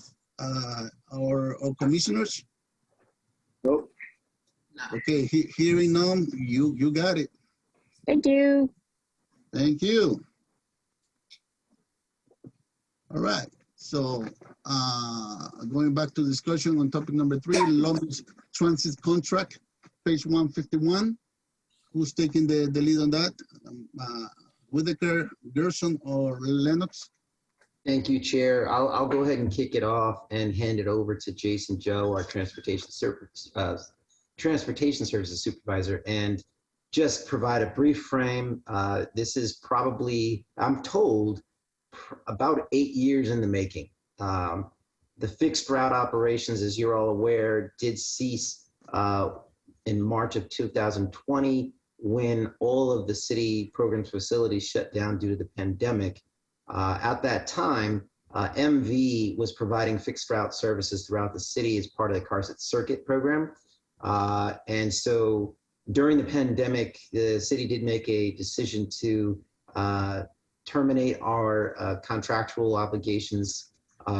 or commissioners? Nope. Okay, hearing none, you got it. Thank you. Thank you. All right, so going back to discussion on topic number 3, Long Beach Transit contract, page 151. Who's taking the lead on that? Whitaker, Gerson, or Lennox? Thank you, Chair. I'll go ahead and kick it off and hand it over to Jason Joe, our Transportation Services Supervisor, and just provide a brief frame. This is probably, I'm told, about 8 years in the making. The fixed route operations, as you're all aware, did cease in March of 2020. when all of the city programs facilities shut down due to the pandemic. At that time, MV was providing fixed route services throughout the city as part of the Carson Circuit program. And so during the pandemic, the city did make a decision to terminate our contractual obligations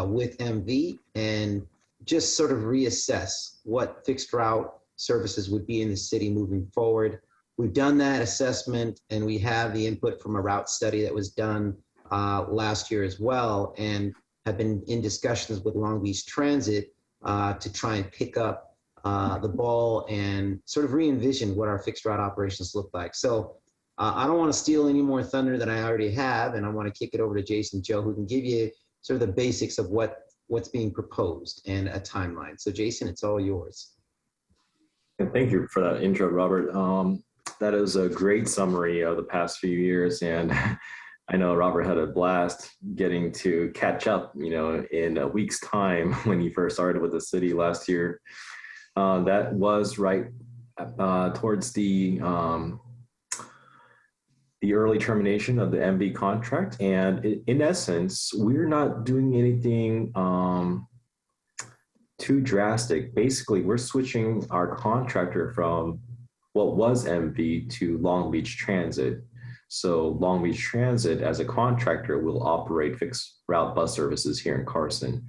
with MV and just sort of reassess what fixed route services would be in the city moving forward. We've done that assessment, and we have the input from a route study that was done last year as well, and have been in discussions with Long Beach Transit to try and pick up the ball and sort of re-envision what our fixed route operations look like. So I don't want to steal any more thunder than I already have, and I want to kick it over to Jason Joe, who can give you sort of the basics of what's being proposed and a timeline. So Jason, it's all yours. And thank you for that intro, Robert. That is a great summary of the past few years, and I know Robert had a blast getting to catch up, in a week's time when he first started with the city last year. That was right towards the early termination of the MV contract. And in essence, we're not doing anything too drastic. Basically, we're switching our contractor from what was MV to Long Beach Transit. So Long Beach Transit as a contractor will operate fixed route bus services here in Carson.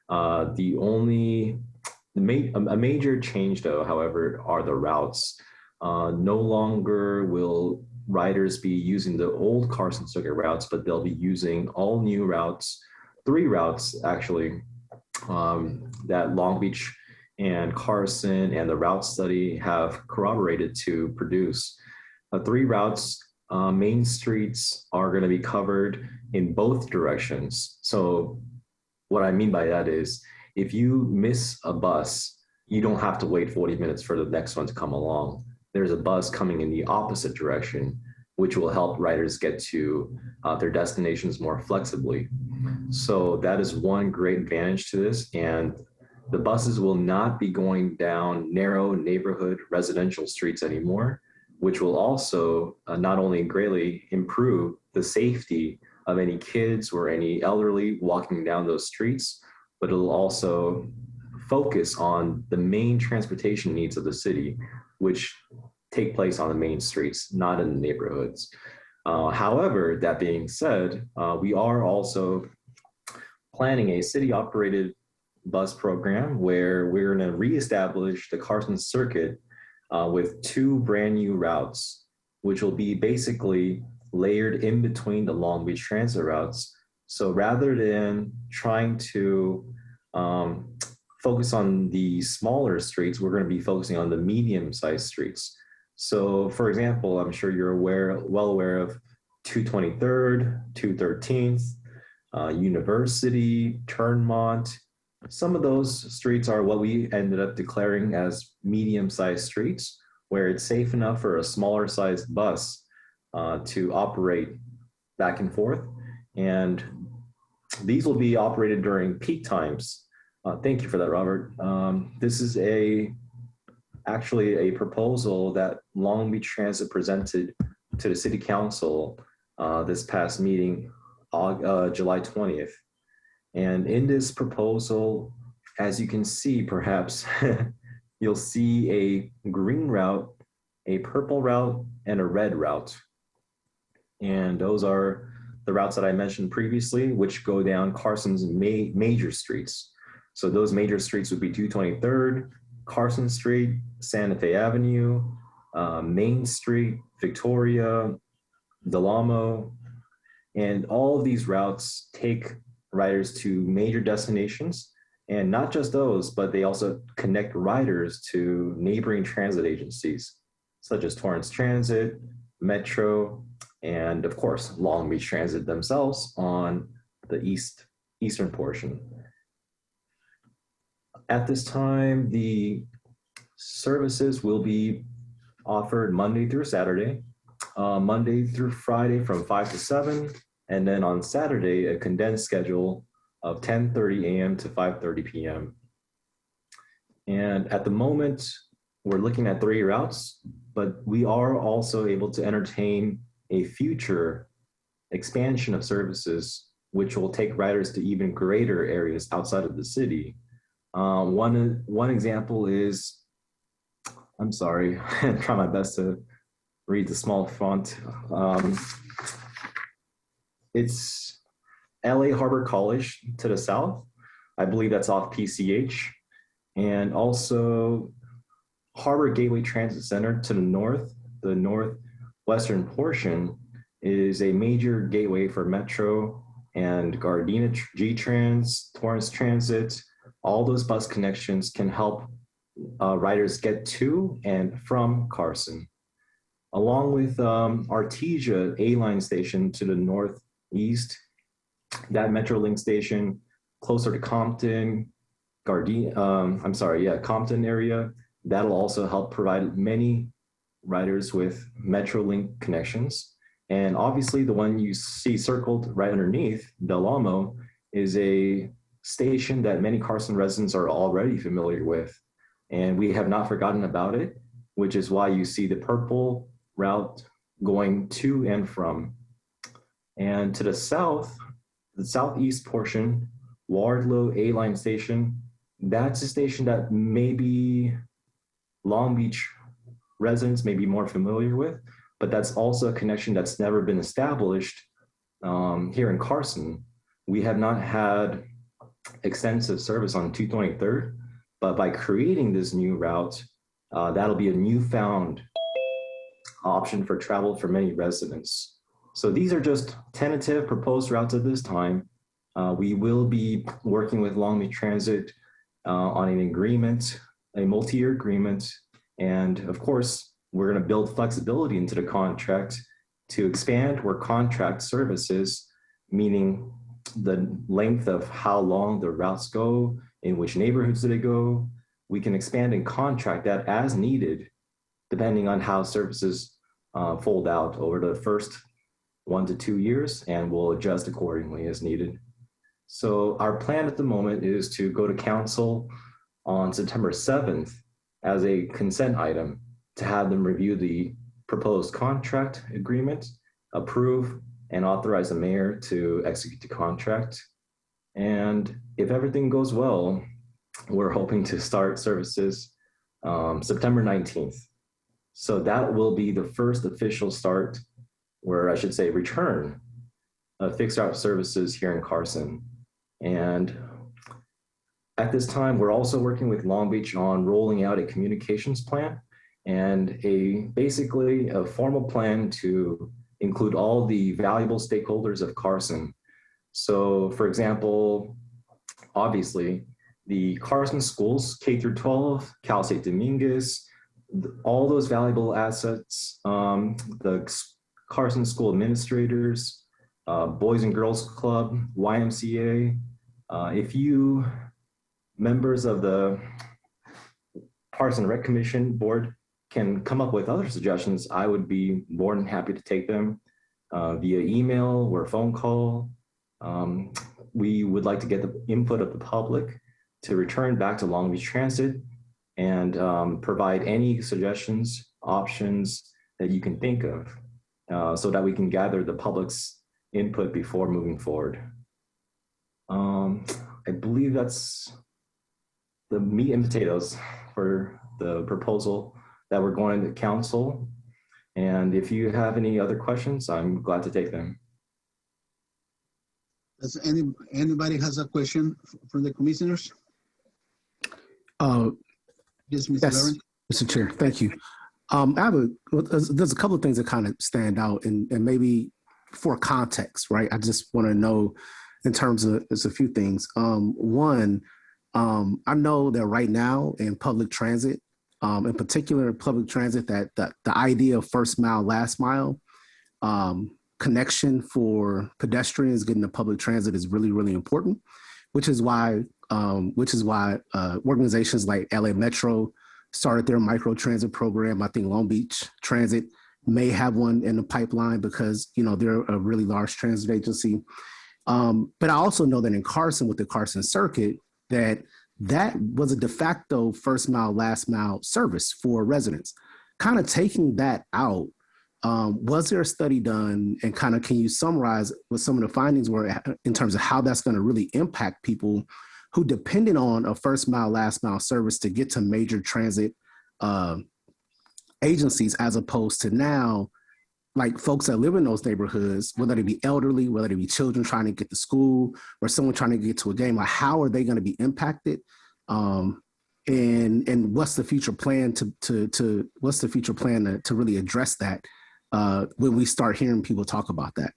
A major change though, however, are the routes. No longer will riders be using the old Carson Circuit routes, but they'll be using all new routes, 3 routes actually, that Long Beach and Carson and the route study have corroborated to produce. 3 routes, main streets are going to be covered in both directions. So what I mean by that is if you miss a bus, you don't have to wait 40 minutes for the next one to come along. There's a bus coming in the opposite direction, which will help riders get to their destinations more flexibly. So that is one great advantage to this. And the buses will not be going down narrow neighborhood residential streets anymore, which will also not only greatly improve the safety of any kids or any elderly walking down those streets, but it'll also focus on the main transportation needs of the city, which take place on the main streets, not in the neighborhoods. However, that being said, we are also planning a city-operated bus program where we're going to reestablish the Carson Circuit with 2 brand new routes, which will be basically layered in between the Long Beach Transit routes. So rather than trying to focus on the smaller streets, we're going to be focusing on the medium-sized streets. So for example, I'm sure you're well aware of 223rd, 213th, University, Turnmont. Some of those streets are what we ended up declaring as medium-sized streets, where it's safe enough for a smaller sized bus to operate back and forth. And these will be operated during peak times. Thank you for that, Robert. This is actually a proposal that Long Beach Transit presented to the City Council this past meeting, July 20th. And in this proposal, as you can see, perhaps, you'll see a green route, a purple route, and a red route. And those are the routes that I mentioned previously, which go down Carson's major streets. So those major streets would be 223rd, Carson Street, Santa Fe Avenue, Main Street, Victoria, Del Amo, and all of these routes take riders to major destinations. And not just those, but they also connect riders to neighboring transit agencies, such as Torrance Transit, Metro, and of course, Long Beach Transit themselves on the eastern portion. At this time, the services will be offered Monday through Saturday, Monday through Friday from 5 to 7, and then on Saturday, a condensed schedule of 10:30 a.m. to 5:30 p.m. And at the moment, we're looking at 3 routes. but we are also able to entertain a future expansion of services, which will take riders to even greater areas outside of the city. One example is, I'm sorry, I try my best to read the small font. It's LA Harbor College to the south. I believe that's off PCH. And also Harbor Gateway Transit Center to the northwestern portion is a major gateway for Metro and Gardena G-Trans, Torrance Transit. All those bus connections can help riders get to and from Carson. Along with Artesia A-Line station to the northeast, that Metrolink station closer to Compton, Compton area, that'll also help provide many riders with Metrolink connections. And obviously the one you see circled right underneath, Del Amo, is a station that many Carson residents are already familiar with. And we have not forgotten about it, which is why you see the purple route going to and from. And to the south, the southeast portion, Wardlow A-Line station, that's a station that maybe Long Beach residents may be more familiar with, but that's also a connection that's never been established here in Carson. We have not had extensive service on 223rd, but by creating this new route, that'll be a newfound option for travel for many residents. So these are just tentative proposed routes at this time. We will be working with Long Beach Transit on an agreement, a multi-year agreement. And of course, we're going to build flexibility into the contract to expand or contract services, meaning the length of how long the routes go, in which neighborhoods do they go. We can expand and contract that as needed, depending on how services fold out over the first 1 to 2 years, and we'll adjust accordingly as needed. So our plan at the moment is to go to council on September 7th as a consent item to have them review the proposed contract agreement, approve, and authorize the mayor to execute the contract. And if everything goes well, we're hoping to start services September 19th. So that will be the first official start, or I should say return, of fixed route services here in Carson. And at this time, we're also working with Long Beach on rolling out a communications plan and basically a formal plan to include all the valuable stakeholders of Carson. So for example, obviously the Carson schools, K through 12, Cal State Dominguez, all those valuable assets, the Carson school administrators, Boys and Girls Club, YMCA. If you members of the Parks and Rec Commission board can come up with other suggestions, I would be more than happy to take them via email or phone call. We would like to get the input of the public to return back to Long Beach Transit and provide any suggestions, options that you can think of so that we can gather the public's input before moving forward. I believe that's the meat and potatoes for the proposal that we're going to council. And if you have any other questions, I'm glad to take them. Does anybody has a question from the commissioners? Yes, Mr. Lawrence. Mr. Chair, thank you. There's a couple of things that kind of stand out, and maybe for context, right? I just want to know in terms of, there's a few things. One, I know that right now in public transit, in particular public transit, that the idea of first mile, last mile connection for pedestrians getting to public transit is really, really important, which is why organizations like LA Metro started their micro transit program. I think Long Beach Transit may have one in the pipeline because, you know, they're a really large transit agency. But I also know that in Carson, with the Carson Circuit, that was a de facto first mile, last mile service for residents. kind of taking that out, was there a study done, and kind of can you summarize what some of the findings were in terms of how that's going to really impact people who depended on a first mile, last mile service to get to major transit agencies, as opposed to now, like folks that live in those neighborhoods, whether they be elderly, whether they be children trying to get to school or someone trying to get to a game, like how are they going to be impacted? And what's the future plan to really address that when we start hearing people talk about that?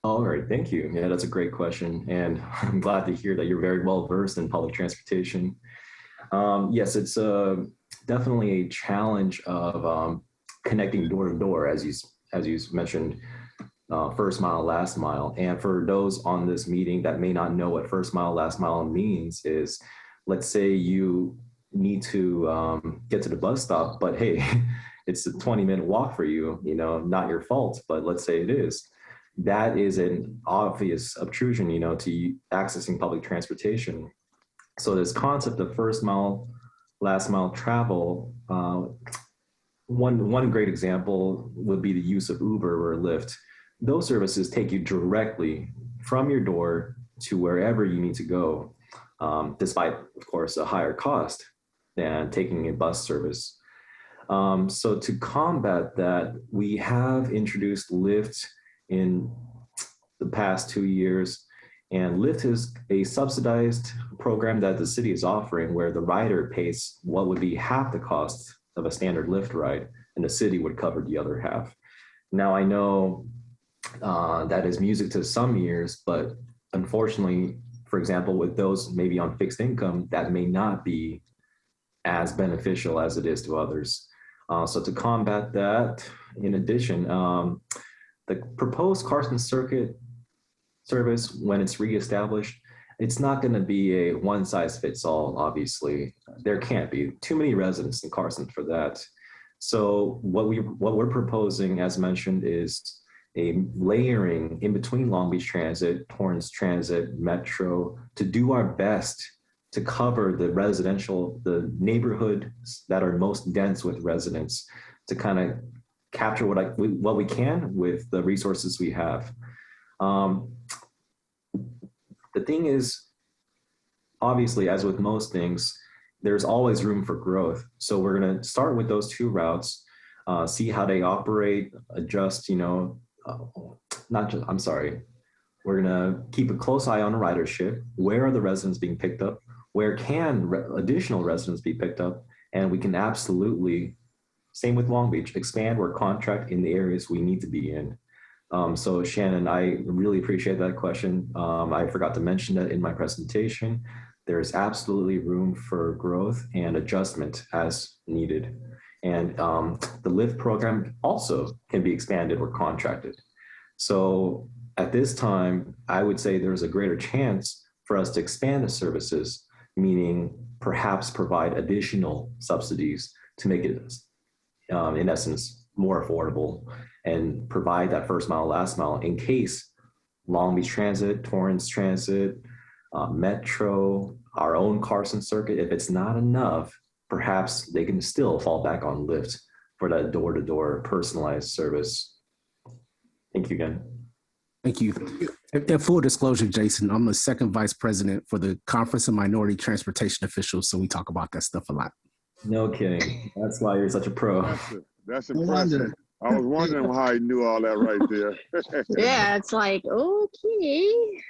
All right, thank you. Yeah, that's a great question. And I'm glad to hear that you're very well versed in public transportation. Yes, it's definitely a challenge of connecting door to door, as you mentioned, first mile, last mile. And for those on this meeting that may not know what first mile, last mile means is, let's say you need to get to the bus stop, but hey, it's a 20-minute walk for you, not your fault, but let's say it is. That is an obvious obtrusion, to accessing public transportation. So this concept of first mile, last mile travel, one great example would be the use of Uber or Lyft. Those services take you directly from your door to wherever you need to go, despite, of course, a higher cost than taking a bus service. So to combat that, we have introduced Lyft in the past 2 years. And Lyft is a subsidized program that the city is offering where the rider pays what would be half the cost of a standard Lyft ride, and the city would cover the other half. Now, I know that is music to some ears, but unfortunately, for example, with those maybe on fixed income, that may not be as beneficial as it is to others. So to combat that, in addition, the proposed Carson Circuit service, when it's reestablished, it's not going to be a one size fits all, obviously. There can't be too many residents in Carson for that. So what we're proposing, as mentioned, is a layering in between Long Beach Transit, Torrance Transit, Metro, to do our best to cover the neighborhoods that are most dense with residents, to kind of capture what we can with the resources we have. The thing is, obviously, as with most things, there's always room for growth. So we're going to start with those two routes, see how they operate, adjust, we're going to keep a close eye on the ridership. Where are the residents being picked up? Where can additional residents be picked up? And we can absolutely, same with Long Beach, expand or contract in the areas we need to be in. So Shannon, I really appreciate that question. I forgot to mention that in my presentation. There's absolutely room for growth and adjustment as needed. And the Lyft program also can be expanded or contracted. So at this time, I would say there's a greater chance for us to expand the services, meaning perhaps provide additional subsidies to make it, in essence, more affordable, and provide that first mile, last mile in case Long Beach Transit, Torrance Transit, Metro, our own Carson Circuit, if it's not enough, perhaps they can still fall back on Lyft for that door-to-door personalized service. Thank you again. Thank you. And full disclosure, Jason, I'm the second vice president for the Conference of Minority Transportation Officials, so we talk about that stuff a lot. No kidding. That's why you're such a pro. That's impressive. I was wondering how he knew all that right there. Yeah, it's like, okay.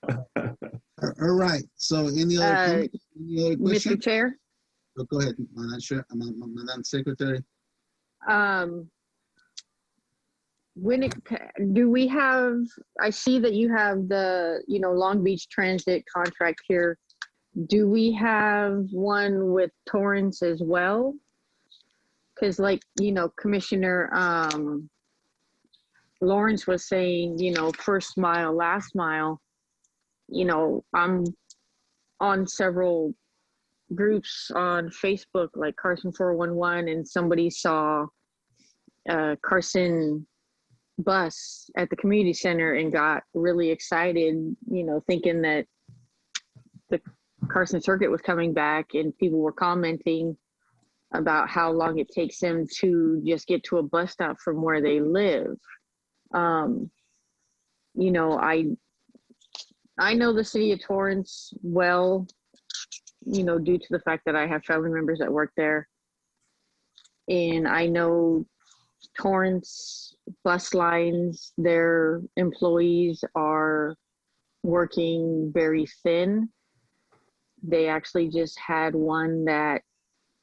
All right. So any other questions? Mr. Chair? Oh, go ahead, Madam Secretary. Do we have, I see that you have the, Long Beach Transit contract here. Do we have one with Torrance as well? Because Commissioner Lawrence was saying, first mile, last mile, I'm on several groups on Facebook, like Carson 411, and somebody saw Carson bus at the community center and got really excited, thinking that the Carson Circuit was coming back, and people were commenting about how long it takes them to just get to a bus stop from where they live. You know, I know the city of Torrance well, you know, due to the fact that I have family members that work there. And I know Torrance bus lines, their employees are working very thin. They actually just had one that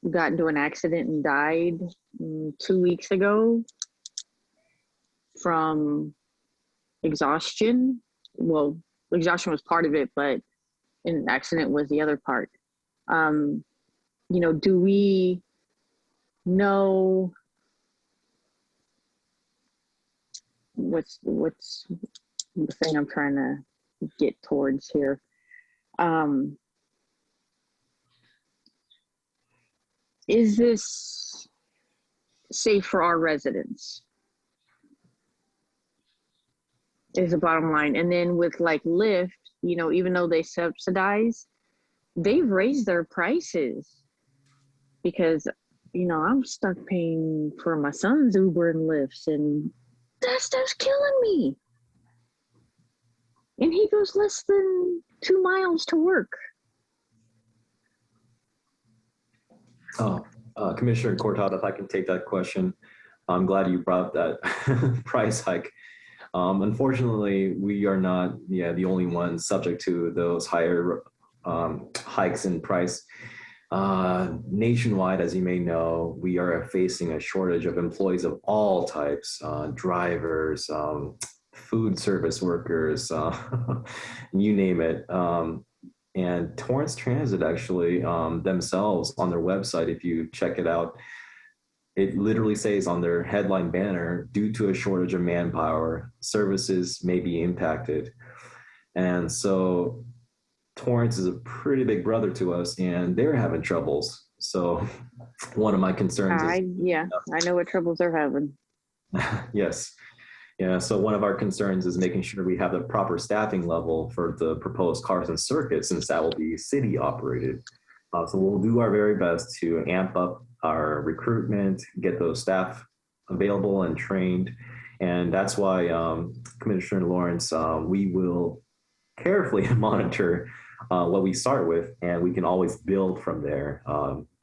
got into an accident and died 2 weeks ago from exhaustion. Well, exhaustion was part of it, but an accident was the other part. You know, do we know what's the thing I'm trying to get towards here? Is this safe for our residents? Is the bottom line. And then with like Lyft, you know, even though they subsidize, they've raised their prices because, you know, I'm stuck paying for my son's Uber and Lyfts, and that stuff's killing me. And he goes less than 2 miles to work. Commissioner Cortado, if I can take that question. I'm glad you brought up that price hike. Unfortunately, we are not the only ones subject to those higher hikes in price. Nationwide, as you may know, we are facing a shortage of employees of all types, drivers, food service workers, you name it. And Torrance Transit actually themselves on their website, if you check it out, it literally says on their headline banner, due to a shortage of manpower, services may be impacted. And so Torrance is a pretty big brother to us, and they're having troubles. So one of my concerns is... I know what troubles they're having. Yes. Yeah, so one of our concerns is making sure we have the proper staffing level for the proposed Carson Circuit, since that will be city operated. So we'll do our very best to amp up our recruitment, get those staff available and trained. And that's why, Commissioner Lawrence, we will carefully monitor what we start with, and we can always build from there,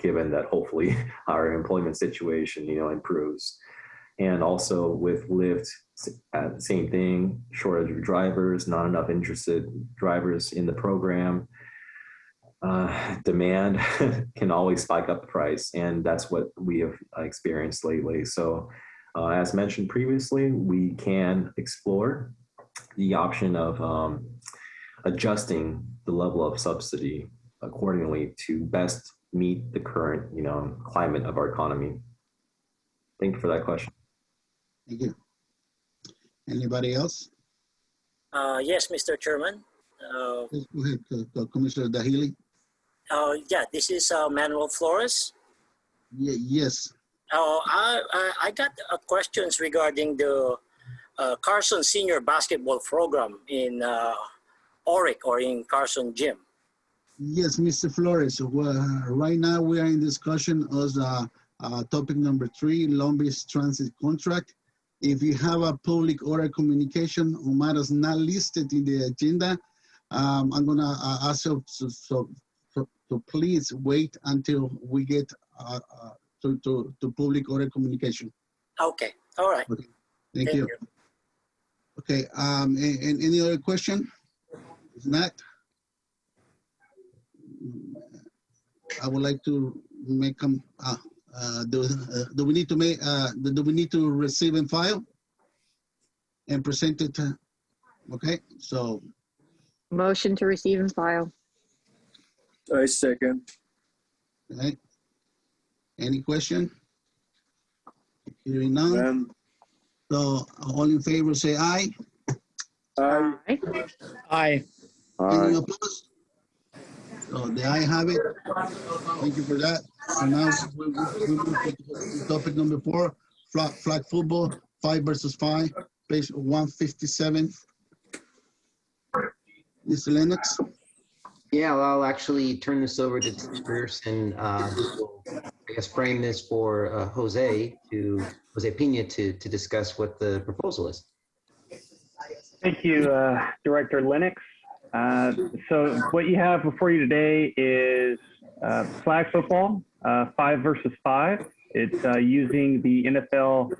given that hopefully our employment situation, improves. And also with Lyft, same thing, shortage of drivers, not enough interested drivers in the program. Demand can always spike up the price, and that's what we have experienced lately. So as mentioned previously, we can explore the option of adjusting the level of subsidy accordingly to best meet the current climate of our economy. Thank you for that question. Thank you. Anybody else? Yes, Mr. Chairman. Go ahead, Commissioner Dahili. Yeah, this is Manuel Flores. Yes. I got questions regarding the Carson Senior Basketball Program in Oric or in Carson Gym. Yes, Mr. Flores. Well, right now we are in discussion of topic number 3, Long Beach Transit contract. If you have a public order communication or matters not listed in the agenda, I'm gonna ask you to please wait until we get to public order communication. Okay, all right. Okay. Thank you. Okay, and any other question? If not, I would like to make them, do we need to make, do we need to receive and file and present it? Okay, so. Motion to receive and file. I second. Okay. Any question? Hearing none. So all in favor say aye. Aye. Aye. Any opposed? So the aye have it. Thank you for that. So now we move to topic number 4, flag football, 5 versus 5, page 157. Mr. Lennox. Yeah, well, I'll actually turn this over to Tim Pearson, who will I guess, frame this for Jose Pena to discuss what the proposal is. Thank you, Director Lennox. So what you have before you today is flag football, 5 versus 5. It's using the NFL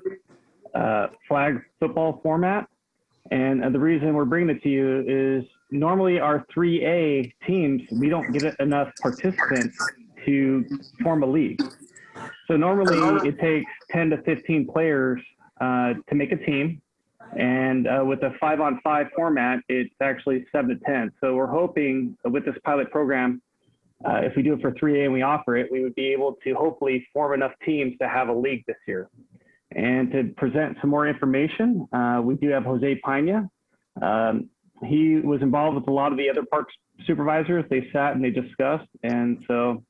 flag football format. And the reason we're bringing it to you is normally our 3A teams, we don't get enough participants to form a league. So normally it takes 10 to 15 players to make a team. And with a 5-on-5 format, it's actually 7 to 10. So we're hoping with this pilot program, if we do it for 3A and we offer it, we would be able to hopefully form enough teams to have a league this year. And to present some more information, we do have Jose Pena. He was involved with a lot of the other parks supervisors. They sat and they discussed. And so,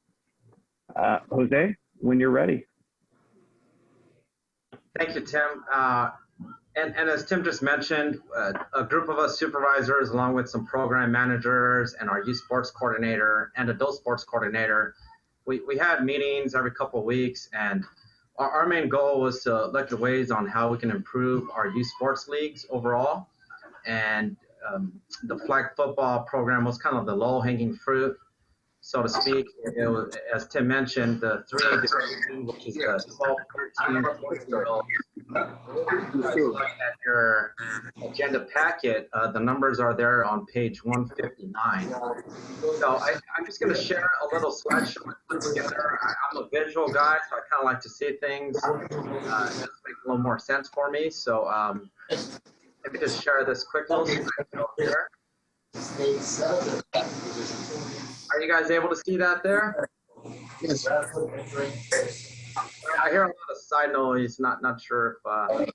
Jose, when you're ready. Thank you, Tim. And as Tim just mentioned, a group of us supervisors, along with some program managers and our youth sports coordinator and adult sports coordinator, we had meetings every couple of weeks, and our main goal was to look at ways on how we can improve our youth sports leagues overall. And the flag football program was kind of the low-hanging fruit, so to speak. It was, as Tim mentioned, the 3A division, which is the 12, 13, 14-year-olds. If you look at your agenda packet, the numbers are there on page 159. So I'm just going to share a little slideshow I put together. I'm a visual guy, so I kind of like to see things. It just make a little more sense for me. So let me just share this quick little slideshow here. Are you guys able to see that there? Yes. I hear a lot of side noise. Not sure if.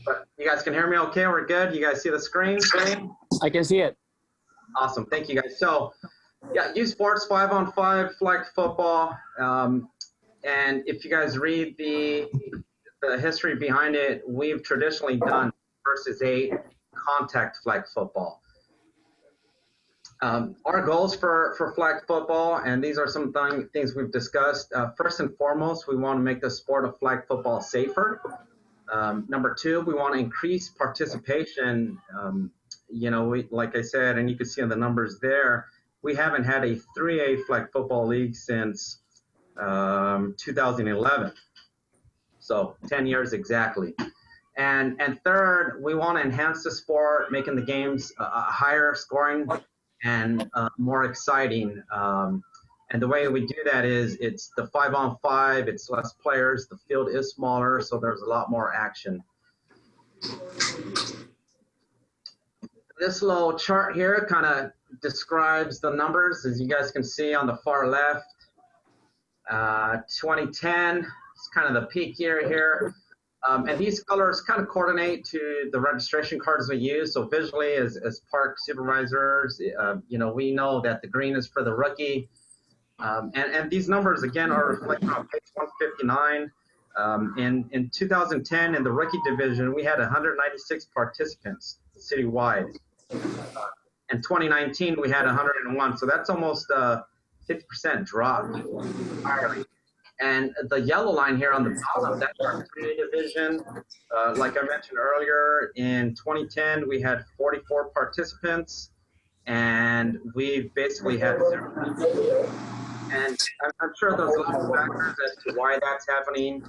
But you guys can hear me okay? We're good? You guys see the screen? I can see it. Awesome. Thank you, guys. So, yeah, youth sports, 5-on-5, flag football. And if you guys read the history behind it, we've traditionally done versus 8 contact flag football. Our goals for flag football, and these are some things we've discussed. First and foremost, we want to make the sport of flag football safer. Number 2, we want to increase participation. You know, like I said, and you can see on the numbers there, we haven't had a 3A flag football league since 2011. So 10 years exactly. And third, we want to enhance the sport, making the games higher scoring and more exciting. And the way we do that is it's the 5-on-5, it's less players, the field is smaller, so there's a lot more action. This little chart here kind of describes the numbers, as you guys can see on the far left. 2010 is kind of the peak year here. And these colors kind of coordinate to the registration cards we use. So visually, as park supervisors, you know, we know that the green is for the rookie. And these numbers, again, are reflected on page 159. In 2010, in the rookie division, we had 196 participants citywide. In 2019, we had 101. So that's almost a 50% drop entirely. And the yellow line here on the bottom, that's our 3A division. Like I mentioned earlier, in 2010, we had 44 participants, and we basically had 0. And I'm sure there's a lot of factors as to why that's happening.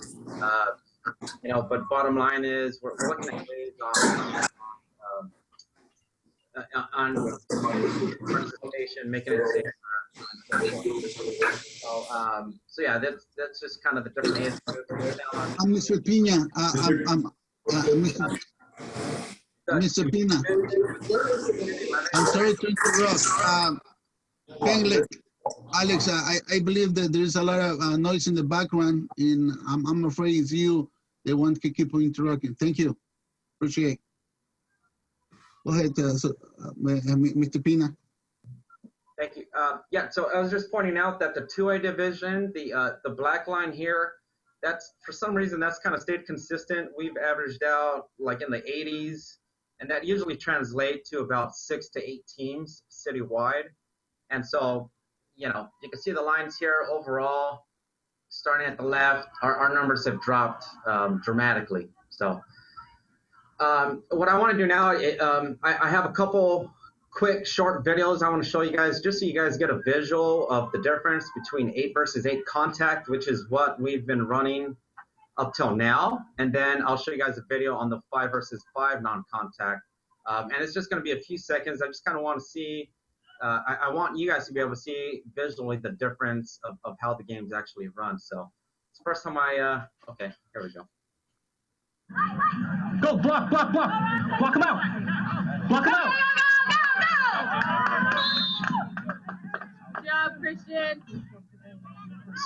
You know, but bottom line is we're looking at ways on participation, making it safer. So yeah, that's just kind of the different answers. Mr. Pena, Mr. Pena, I'm sorry to interrupt. Alex, I believe that there is a lot of noise in the background, and I'm afraid it's you they want to keep interrupting. Thank you. Appreciate it. Go ahead, Mr. Pena. Thank you. Yeah, so I was just pointing out that the 2A division, the black line here, that's for some reason that's kind of stayed consistent. We've averaged out like in the 80s, and that usually translates to about 6 to 8 teams citywide. And so, you know, you can see the lines here overall. starting at the left, our numbers have dropped dramatically. So what I want to do now, I have a couple quick short videos I want to show you guys, just so you guys get a visual of the difference between 8 versus 8 contact, which is what we've been running up till now. And then I'll show you guys a video on the 5 versus 5 non-contact. And it's just going to be a few seconds. I just kind of want to see, I want you guys to be able to see visually the difference of how the game's actually run. So it's the first time okay, here we go. Go, block, block, block. Block him out. Block him out. Good job, Christian.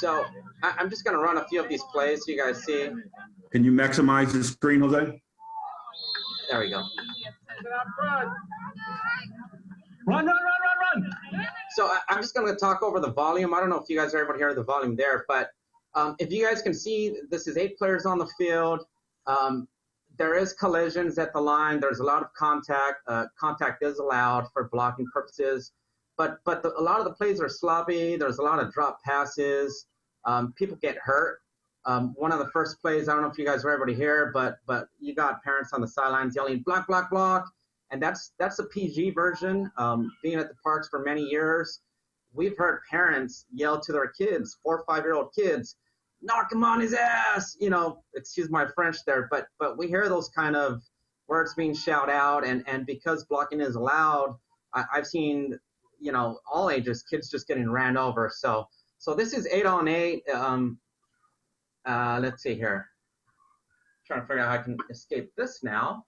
So I'm just going to run a few of these plays so you guys see. Can you maximize the screen, Jose? There we go. Run, run, run, run, run. So I'm just going to talk over the volume. I don't know if you guys are able to hear the volume there, but if you guys can see, this is 8 players on the field. There is collisions at the line. There's a lot of contact. Contact is allowed for blocking purposes, but a lot of the plays are sloppy. There's a lot of drop passes. People get hurt. One of the first plays, I don't know if you guys were able to hear, but you got parents on the sidelines yelling block, block, block, and that's a PG version. Being at the parks for many years, we've heard parents yell to their kids, 4 or 5-year-old kids, knock him on his ass, you know, excuse my French there, but we hear those kind of words being shouted out, and because blocking is allowed, I've seen, you know, all ages, kids just getting ran over. So this is 8-on-8. Let's see here. I'm trying to figure out how I can escape this now.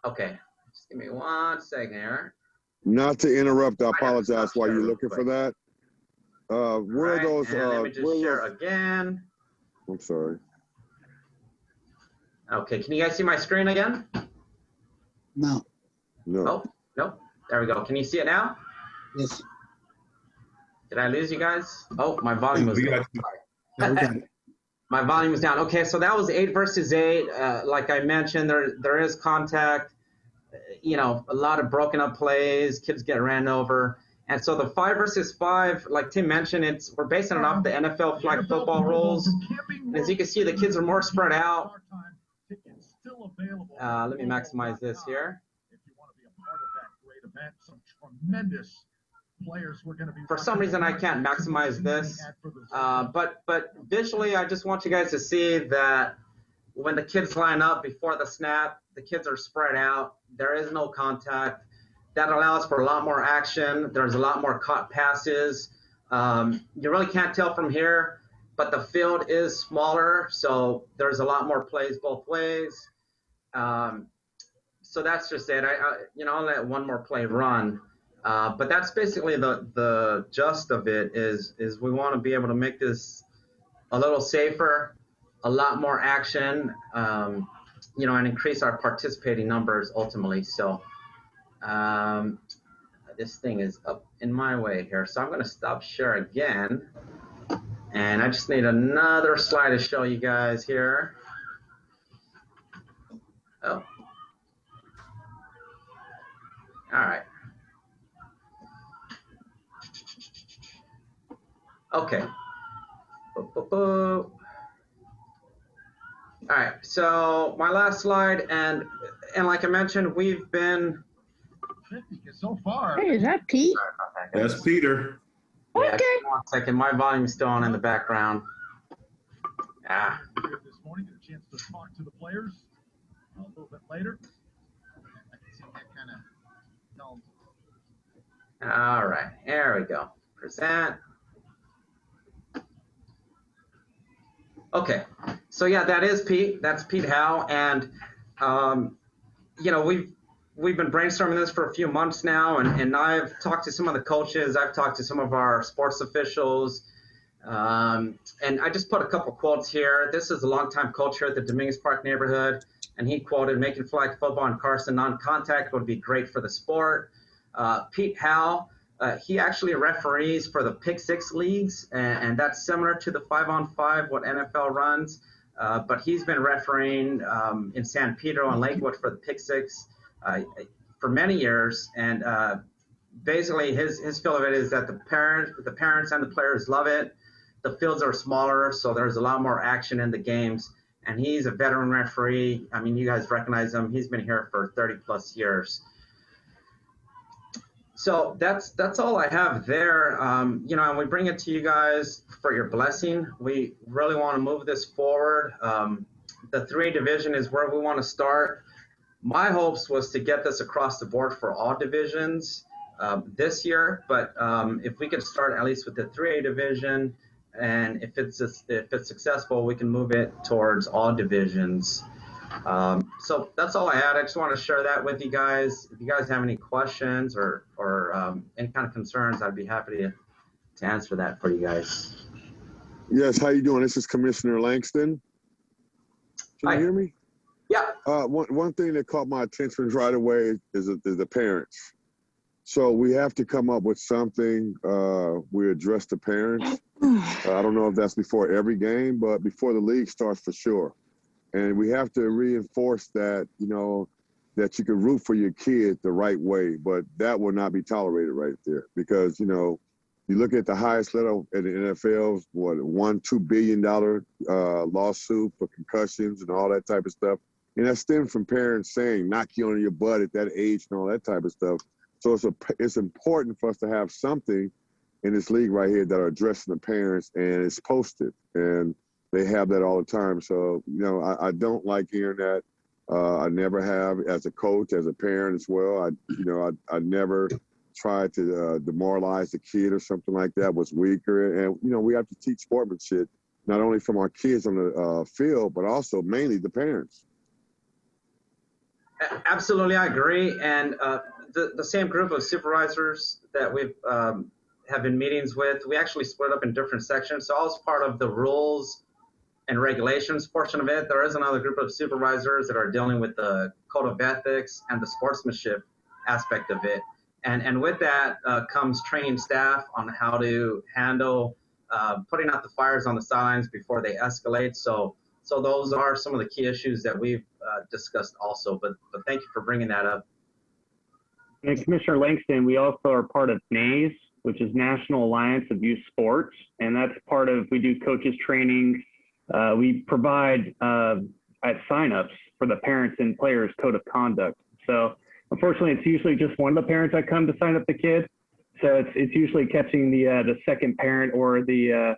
Okay, just give me 1 second here. Not to interrupt, I apologize while you're looking for that. Where are those? Let me just share again. I'm sorry. Okay, can you guys see my screen again? No. No. Oh, nope. There we go. Can you see it now? Yes. Did I lose you guys? Oh, my volume was down. No, we got it. My volume was down. Okay, so that was 8 versus 8. Like I mentioned, there is contact. You know, a lot of broken up plays. Kids get ran over. And so the 5 versus 5, like Tim mentioned, we're basing it off the NFL flag football rules. And as you can see, the kids are more spread out. Let me maximize this here. If you want to be a part of that great event, some tremendous players we're going to be. For some reason, I can't maximize this, but visually, I just want you guys to see that when the kids line up before the snap, the kids are spread out. There is no contact. That allows for a lot more action. There's a lot more caught passes. You really can't tell from here, but the field is smaller, so there's a lot more plays both ways. So that's just it. I'll let one more play run. But that's basically the gist of it is we want to be able to make this a little safer, a lot more action, and increase our participating numbers ultimately. So this thing is up in my way here. So I'm going to stop share again. And I just need another slide to show you guys here. Oh. All right. Okay. All right, so my last slide, and like I mentioned, we've been so far. Hey, is that Pete? That's Peter. Yeah, Okay. 1 second, my volume's still on in the background. Ah. This morning, get a chance to talk to the players a little bit later. I can see that kind of tells. All right, there we go. Present. Okay, so yeah, that is Pete. That's Pete Howe, and we've been brainstorming this for a few months now, and I've talked to some of the coaches. I've talked to some of our sports officials, and I just put a couple quotes here. This is a longtime coach here at the Dominguez Park neighborhood, and he quoted, "Making flag football in Carson non-contact would be great for the sport." Pete Howe. He actually referees for the Pick Six leagues, and that's similar to the 5-on-5, what NFL runs. But he's been refereeing in San Pedro and Lakewood for the Pick Six for many years. And basically, his feel of it is that the parents and the players love it. the fields are smaller, so there's a lot more action in the games. And he's a veteran referee. I mean, you guys recognize him. He's been here for 30 plus years. So that's all I have there. You know, and we bring it to you guys for your blessing. We really want to move this forward. The 3A division is where we want to start. My hopes was to get this across the board for all divisions this year, but if we could start at least with the 3A division, and if it's successful, we can move it towards all divisions. So that's all I had. I just want to share that with you guys. If you guys have any questions or any kind of concerns, I'd be happy to answer that for you guys. Yes, how you doing? This is Commissioner Langston. Can you hear me? Yeah. One thing that caught my attention right away is the parents. So we have to come up with something. We address the parents. I don't know if that's before every game, but before the league starts for sure. And we have to reinforce that, you know, that you can root for your kid the right way, but that will not be tolerated right there because, you know, you look at the highest level in the NFL, what, $2 billion lawsuit for concussions and all that type of stuff. And that stems from parents saying, knock you on your butt at that age and all that type of stuff. So it's important for us to have something in this league right here that are addressing the parents, and it's posted. And they have that all the time. So, you know, I don't like hearing that. I never have as a coach, as a parent as well. I never tried to demoralize the kid or something like that, was weaker. And, you know, we have to teach sportsmanship, not only from our kids on the field, but also mainly the parents. Absolutely, I agree. And the same group of supervisors that we've have been meetings with, we actually split up in different sections. So I was part of the rules and regulations portion of it. There is another group of supervisors that are dealing with the code of ethics and the sportsmanship aspect of it. And with that comes training staff on how to handle putting out the fires on the sidelines before they escalate. So those are some of the key issues that we've discussed also. But thank you for bringing that up. And Commissioner Langston, we also are part of NAYS, which is National Alliance of Youth Sports, and that's part of, we do coaches training. We provide at signups for the parents and players code of conduct. So unfortunately, it's usually just one of the parents that come to sign up the kid. So it's usually catching the second parent or the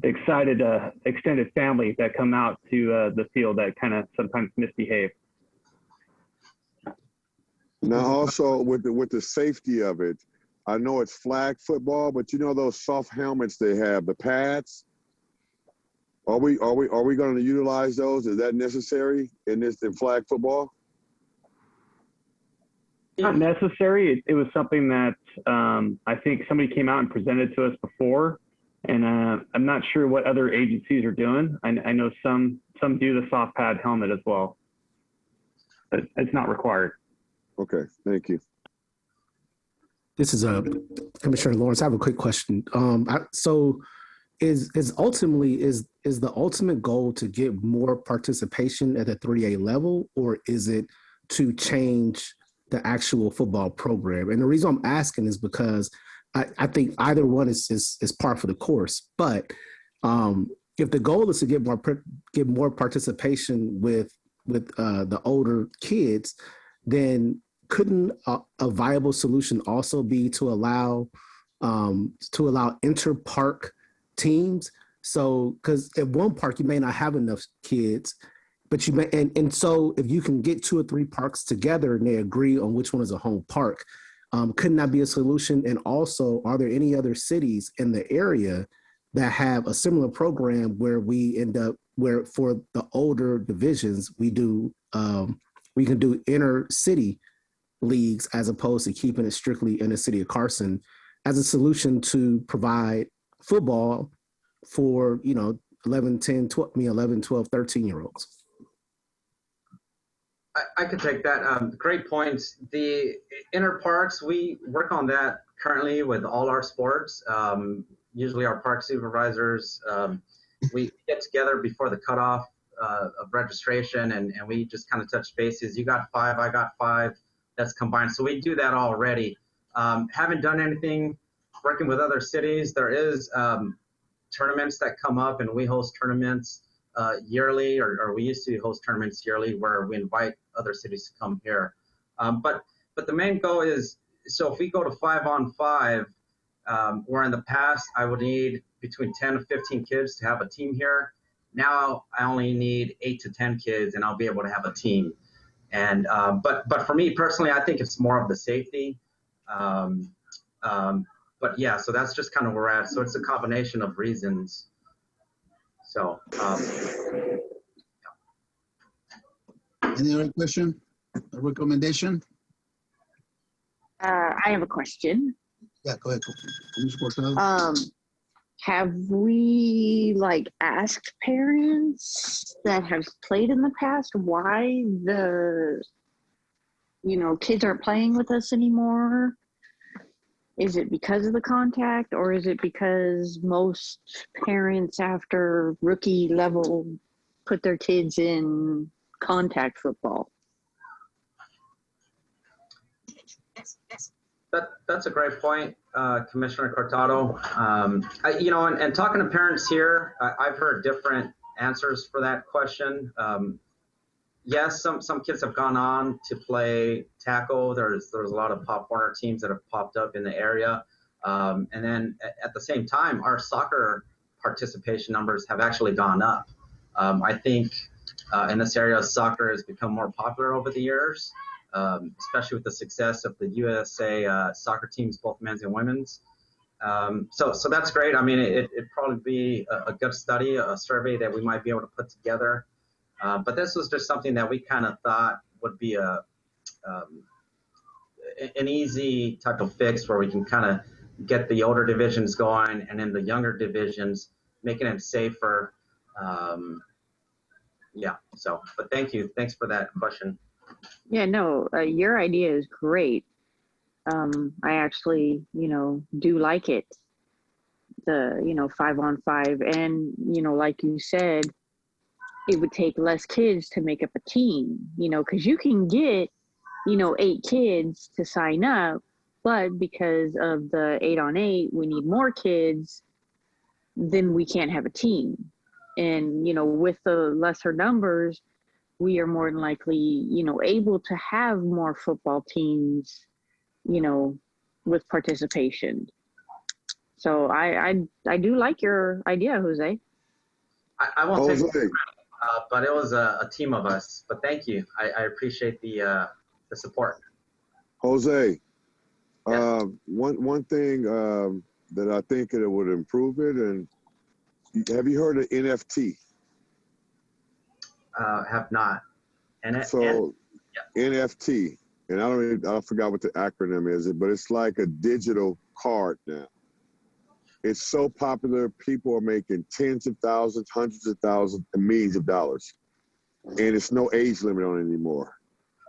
excited extended family that come out to the field that kind of sometimes misbehave. Now, also with the safety of it, I know it's flag football, but you know those soft helmets they have, the pads. Are we going to utilize those? Is that necessary in flag football? Not necessary. It was something that I think somebody came out and presented to us before, and I'm not sure what other agencies are doing. I know some do the soft pad helmet as well, but it's not required. Okay, thank you. This is Commissioner Lawrence. I have a quick question. So is the ultimate goal to get more participation at the 3A level, or is it to change the actual football program? And the reason I'm asking is because I think either one is par for the course. But if the goal is to get more participation with the older kids, then couldn't a viable solution also be to allow inter-park teams? So, because at one park you may not have enough kids, but you may, and so if you can get 2 or 3 parks together and they agree on which one is a home park, couldn't that be a solution? And also, are there any other cities in the area that have a similar program where we end up where for the older divisions we can do inner city leagues as opposed to keeping it strictly in the city of Carson as a solution to provide football for 11, 12, 13-year-olds? I could take that. Great points. The inner parks, we work on that currently with all our sports. Usually our park supervisors, we get together before the cutoff of registration and we just kind of touch bases. You got 5, I got 5, that's combined. So we do that already. Haven't done anything working with other cities. There is tournaments that come up, and we host tournaments yearly, or we used to host tournaments yearly where we invite other cities to come here. But the main goal is, so if we go to 5-on-5, where in the past I would need between 10 to 15 kids to have a team here, now I only need 8 to 10 kids and I'll be able to have a team. And but for me personally, I think it's more of the safety. But yeah, so that's just kind of where we're at. So it's a combination of reasons. So. Any other question or recommendation? I have a question. Yeah, go ahead. Have we like asked parents that have played in the past why the kids aren't playing with us anymore? Is it because of the contact, or is it because most parents after rookie level put their kids in contact football? That's a great point, Commissioner Cortado. And talking to parents here, I've heard different answers for that question. Yes, some kids have gone on to play tackle. There's a lot of Pop Warner teams that have popped up in the area. And then at the same time, our soccer participation numbers have actually gone up. I think in this area, soccer has become more popular over the years, especially with the success of the USA soccer teams, both men's and women's. So that's great. I mean, it'd probably be a good study, a survey that we might be able to put together. But this was just something that we kind of thought would be an easy type of fix where we can kind of get the older divisions going, and in the younger divisions, making it safer. Yeah, so, but thank you. Thanks for that question. Yeah, no, your idea is great. I actually, do like it. The, 5-on-5, and, like you said, it would take less kids to make up a team, because you can get, 8 kids to sign up, but because of the 8-on-8, we need more kids, then we can't have a team. And, with the lesser numbers, we are more than likely, able to have more football teams, with participation. So I do like your idea, Jose. I won't take credit, but it was a team of us. But thank you. I appreciate the support. Jose, one thing that I think it would improve it, and have you heard of NFT? Have not. NFT, and I forgot what the acronym is, but it's like a digital card now. It's so popular, people are making tens of thousands, hundreds of thousands, and millions of dollars. And it's no age limit on it anymore.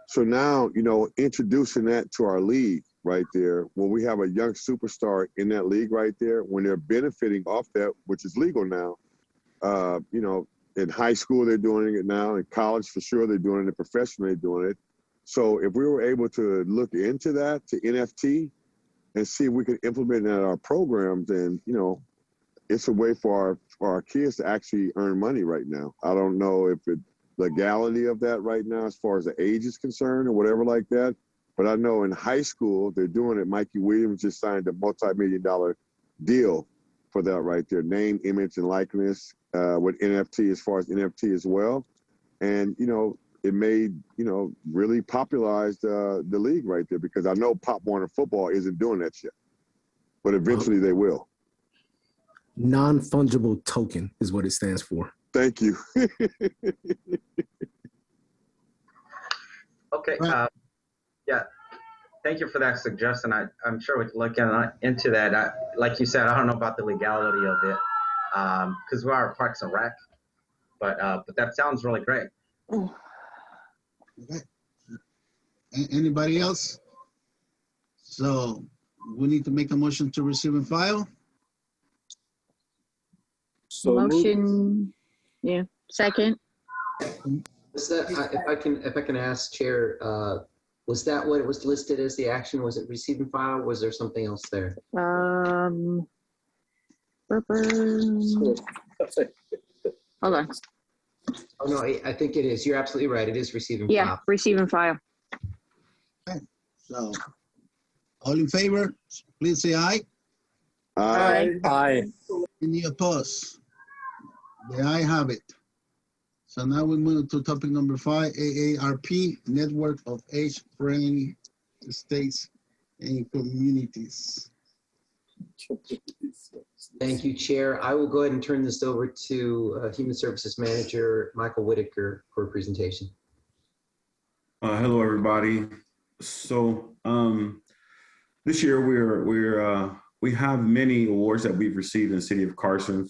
So now, introducing that to our league right there, when we have a young superstar in that league right there, when they're benefiting off that, which is legal now, in high school, they're doing it now. In college, for sure, they're doing it. Professionally, they're doing it. So if we were able to look into that, to NFT, and see if we can implement it in our programs, then, it's a way for our kids to actually earn money right now. I don't know if the legality of that right now, as far as the age is concerned or whatever like that. But I know in high school, they're doing it. Mikey Williams just signed a multi-million-dollar deal for that right there. Name, image, and likeness with NFT, as far as NFT as well. And, it made, really popularized the league right there, because I know Pop Warner Football isn't doing that yet, but eventually they will. Non-fungible token is what it stands for. Thank you. Okay. Yeah. Thank you for that suggestion. I'm sure we can look into that. Like you said, I don't know about the legality of it, because we are Parks and Rec, but that sounds really great. Okay. Anybody else? So we need to make a motion to receive and file. So motion, yeah. Second. Was that, if I can ask, Chair, was that what it was listed as the action? Was it receive and file? Or was there something else there? Hold on. Oh, no, I think it is. You're absolutely right. It is receiving Yeah, file. receive and file. Okay. So, all in favor, please say aye. Aye. Aye. Any opposed? The ayes have it. So now we move to topic number 5, AARP, Network of Age-Friendly States and Communities. Thank you, Chair. I will go ahead and turn this over to Human Services Manager Michael Whitaker for a presentation. Hello, everybody. So this year we have many awards that we've received in the city of Carson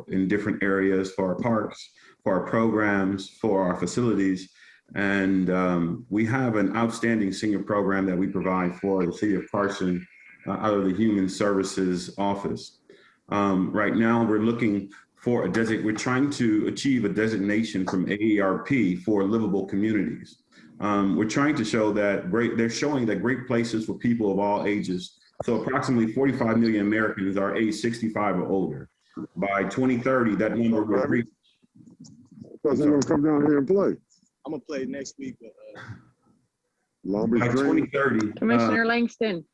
in different areas for our parks, for our programs, for our facilities. And we have an outstanding senior program that we provide for the city of Carson out of the Human Services Office. Right now, we're looking for we're trying to achieve a designation from AARP for livable communities. We're trying to show that they're showing that great places for people of all ages. So approximately 45 million Americans are age 65 or older. By 2030, that number will reach. Because they're gonna come down here and play. I'm gonna play next week. Long Beach By Dream. 2030. Commissioner Langston.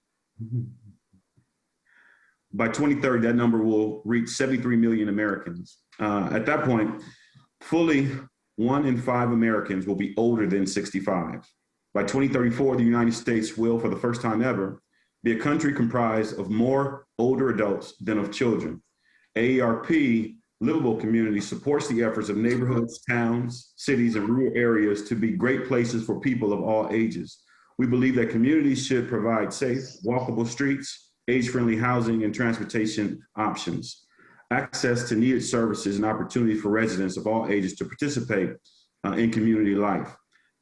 By 2030, that number will reach 73 million Americans. At that point, fully 1 in 5 Americans will be older than 65. By 2034, the United States will, for the first time ever, be a country comprised of more older adults than of children. AARP Livable Community supports the efforts of neighborhoods, towns, cities, and rural areas to be great places for people of all ages. We believe that communities should provide safe, walkable streets, age-friendly housing, and transportation options, access to needed services, and opportunities for residents of all ages to participate in community life.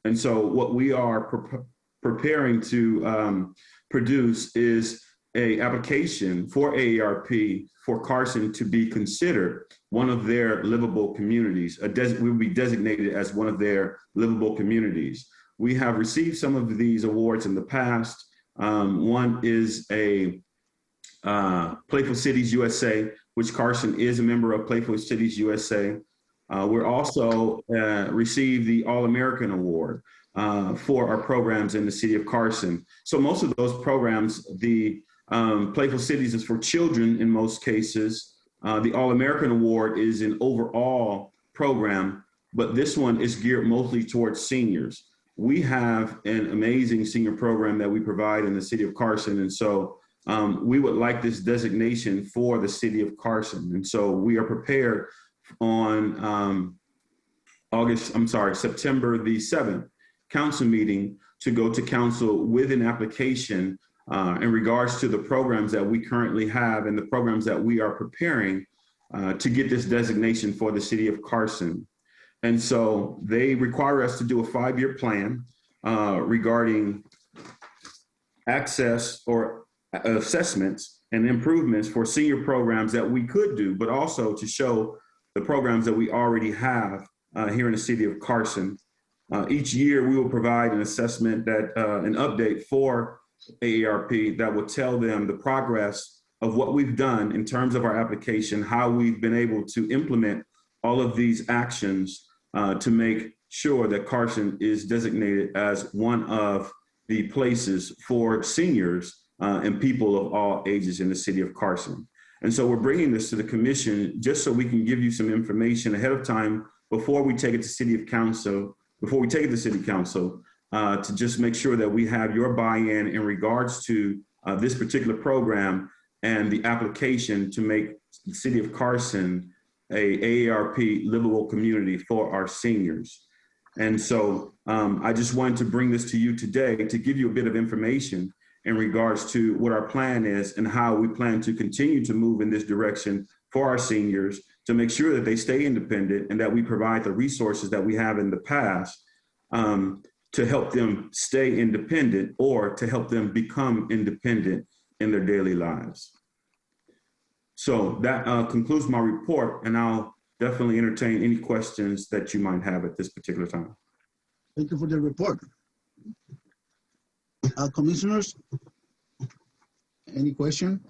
And so what we are preparing to produce is an application for AARP for Carson to be considered one of their livable communities. We will be designated as one of their livable communities. We have received some of these awards in the past. One is a Playful Cities USA, which Carson is a member of Playful Cities USA. We're also received the All-American Award for our programs in the city of Carson. So most of those programs, the Playful Cities is for children in most cases. The All-American Award is an overall program, but this one is geared mostly towards seniors. We have an amazing senior program that we provide in the city of Carson. And so we would like this designation for the city of Carson. And so we are prepared on September the 7th council meeting to go to council with an application in regards to the programs that we currently have and the programs that we are preparing to get this designation for the city of Carson. And so they require us to do a 5-year plan regarding access or assessments and improvements for senior programs that we could do, but also to show the programs that we already have here in the city of Carson. Each year we will provide an assessment an update for AARP that will tell them the progress of what we've done in terms of our application, how we've been able to implement all of these actions to make sure that Carson is designated as one of the places for seniors and people of all ages in the city of Carson. And so we're bringing this to the commission just so we can give you some information ahead of time before we take it to city council, to just make sure that we have your buy-in in regards to this particular program and the application to make the city of Carson a AARP livable community for our seniors. And so I just wanted to bring this to you today to give you a bit of information in regards to what our plan is and how we plan to continue to move in this direction for our seniors to make sure that they stay independent and that we provide the resources that we have in the past to help them stay independent or to help them become independent in their daily lives. So that concludes my report, and I'll definitely entertain any questions that you might have at this particular time. Thank you for the report. Commissioners, any question?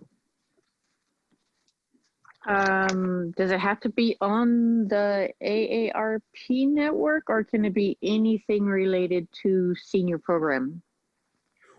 Does it have to be on the AARP network, or can it be anything related to senior program?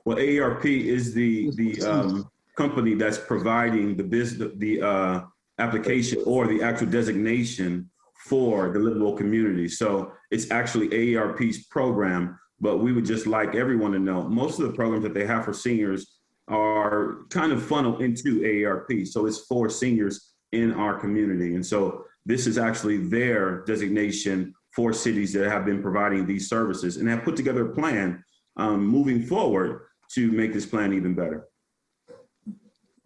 Well, AARP is the company that's providing the application or the actual designation for the livable community. So it's actually AARP's program, but we would just like everyone to know most of the programs that they have for seniors are kind of funneled into AARP. So it's for seniors in our community. And so this is actually their designation for cities that have been providing these services and have put together a plan moving forward to make this plan even better.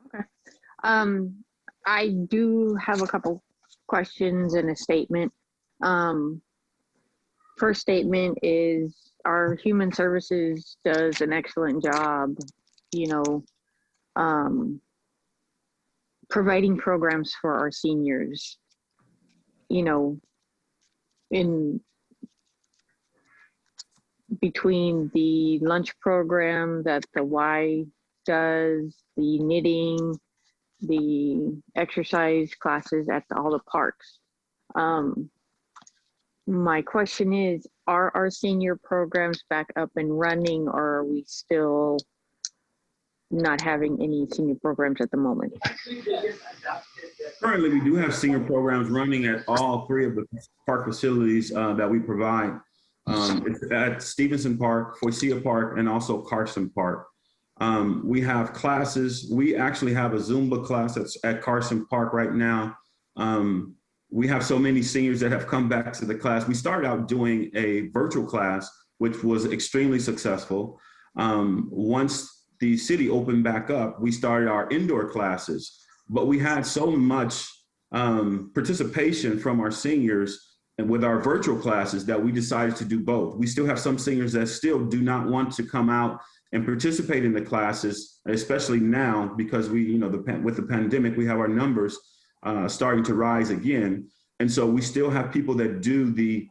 Okay. I do have a couple questions and a statement. First statement is our human services does an excellent job, providing programs for our seniors, in between the lunch program that the Y does, the knitting, the exercise classes at all the parks. My question is, are our senior programs back up and running, or are we still not having any senior programs at the moment? Currently, we do have senior programs running at all three of the park facilities that we provide. It's at Stevenson Park, Foysia Park, and also Carson Park. We have classes. We actually have a Zumba class that's at Carson Park right now. We have so many seniors that have come back to the class. We started out doing a virtual class, which was extremely successful. Once the city opened back up, we started our indoor classes, but we had so much participation from our seniors and with our virtual classes that we decided to do both. We still have some seniors that still do not want to come out and participate in the classes, especially now because with the pandemic, we have our numbers starting to rise again. And so we still have people that do the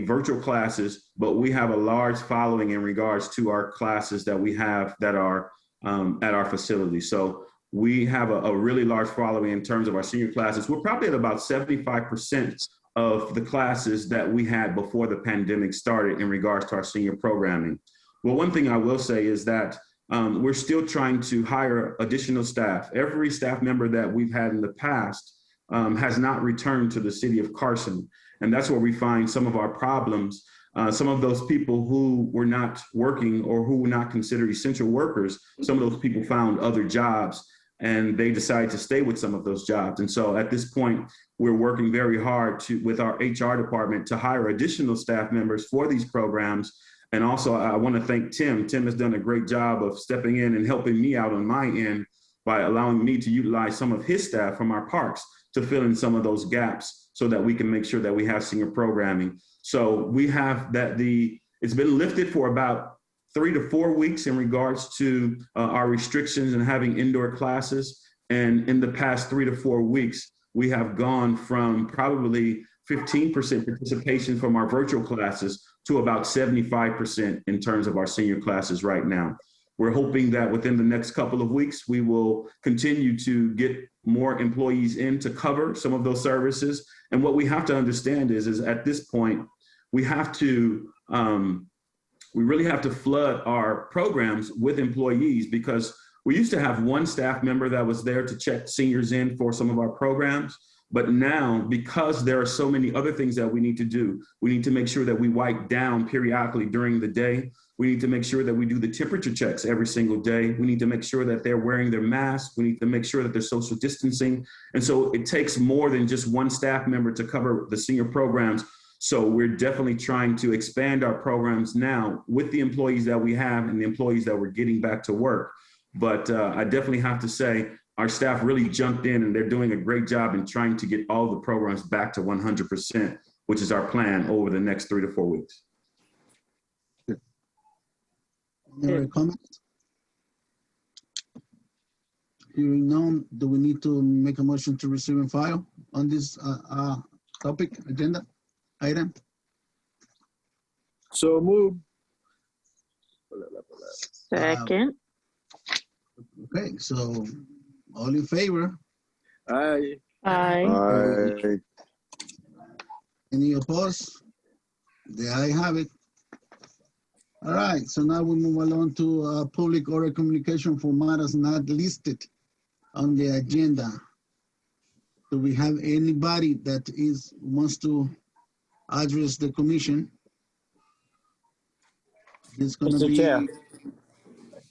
virtual classes, but we have a large following in regards to our classes that we have that are at our facility. So we have a really large following in terms of our senior classes. We're probably at about 75% of the classes that we had before the pandemic started in regards to our senior programming. Well, one thing I will say is that we're still trying to hire additional staff. Every staff member that we've had in the past has not returned to the city of Carson. And that's where we find some of our problems. Some of those people who were not working or who were not considered essential workers, some of those people found other jobs and they decided to stay with some of those jobs. And so at this point, we're working very hard with our HR department to hire additional staff members for these programs. And also, I want to thank Tim. Tim has done a great job of stepping in and helping me out on my end by allowing me to utilize some of his staff from our parks to fill in some of those gaps so that we can make sure that we have senior programming. So we have it's been lifted for about 3 to 4 weeks in regards to our restrictions and having indoor classes. And in the past 3 to 4 weeks, we have gone from probably 15% participation from our virtual classes to about 75% in terms of our senior classes right now. We're hoping that within the next couple of weeks, we will continue to get more employees in to cover some of those services. And what we have to understand is at this point, we really have to flood our programs with employees, because we used to have one staff member that was there to check seniors in for some of our programs. But now, because there are so many other things that we need to do, we need to make sure that we wipe down periodically during the day. We need to make sure that we do the temperature checks every single day. We need to make sure that they're wearing their masks. We need to make sure that they're social distancing. And so it takes more than just one staff member to cover the senior programs. So we're definitely trying to expand our programs now with the employees that we have and the employees that we're getting back to work. But I definitely have to say, our staff really jumped in and they're doing a great job in trying to get all the programs back to 100%, which is our plan over the next 3 to 4 weeks. Any other comments? Hearing none, do we need to make a motion to receive and file on this topic, agenda item? So move. Second. Okay, so all in favor? Aye. Aye. Any opposed? The ayes have it. All right, so now we move along to public order communication for matters not listed on the agenda. Do we have anybody that wants to address the commission? It's going to Mr. be, Chair.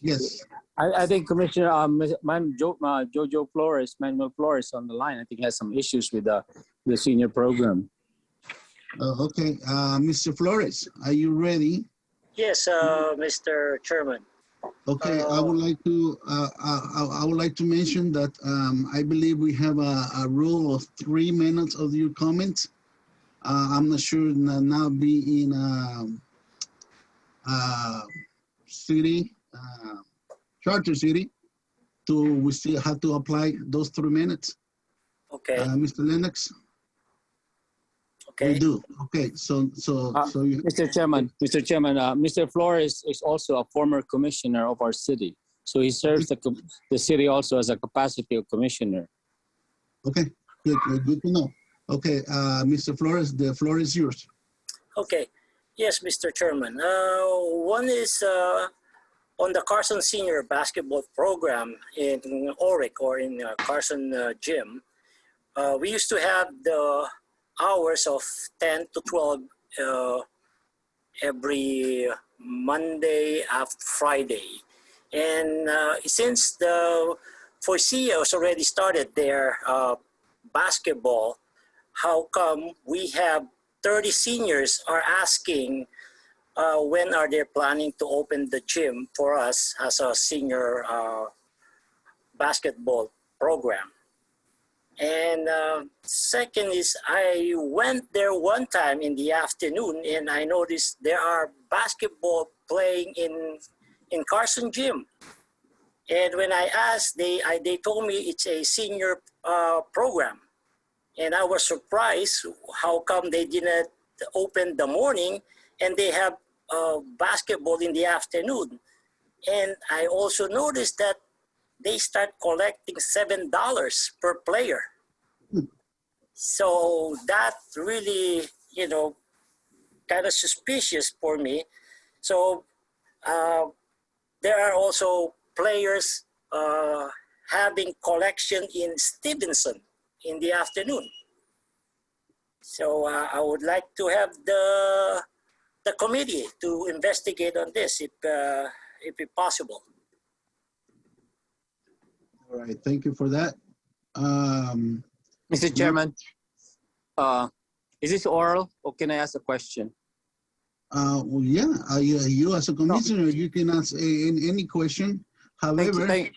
Yes. I think Commissioner Jojo Flores, Manuel Flores on the line, I think has some issues with the senior program. Okay, Mr. Flores, are you ready? Yes, Mr. Chairman. Okay, I would like to mention that I believe we have a rule of 3 minutes of your comments. I'm not sure now being city, charter city, we still have to apply those 3 minutes. Okay. Mr. Lennox. Okay. We do. Okay, so you, Mr. Chairman, Mr. Flores is also a former commissioner of our city. So he serves the city also as a capacity of commissioner. Okay, good to know. Okay, Mr. Flores, the floor is yours. Okay. Yes, Mr. Chairman. One is on the Carson Senior Basketball Program in Oric or in Carson Gym. We used to have the hours of 10 to 12 every Monday after Friday. And since the FOSIA has already started their basketball, how come we have 30 seniors are asking when are they planning to open the gym for us as a senior basketball program? And second is I went there one time in the afternoon and I noticed there are basketball playing in Carson Gym. And when I asked, they told me it's a senior program. And I was surprised how come they didn't open the morning and they have basketball in the afternoon. And I also noticed that they start collecting $7 per player. So that really, kind of suspicious for me. So there are also players having collection in Stevenson in the afternoon. So I would like to have the committee to investigate on this if it's possible. All right, thank you for that. Mr. Chairman, is this oral or can I ask a question? Well, yeah, you as a commissioner, you can ask any question. However, thank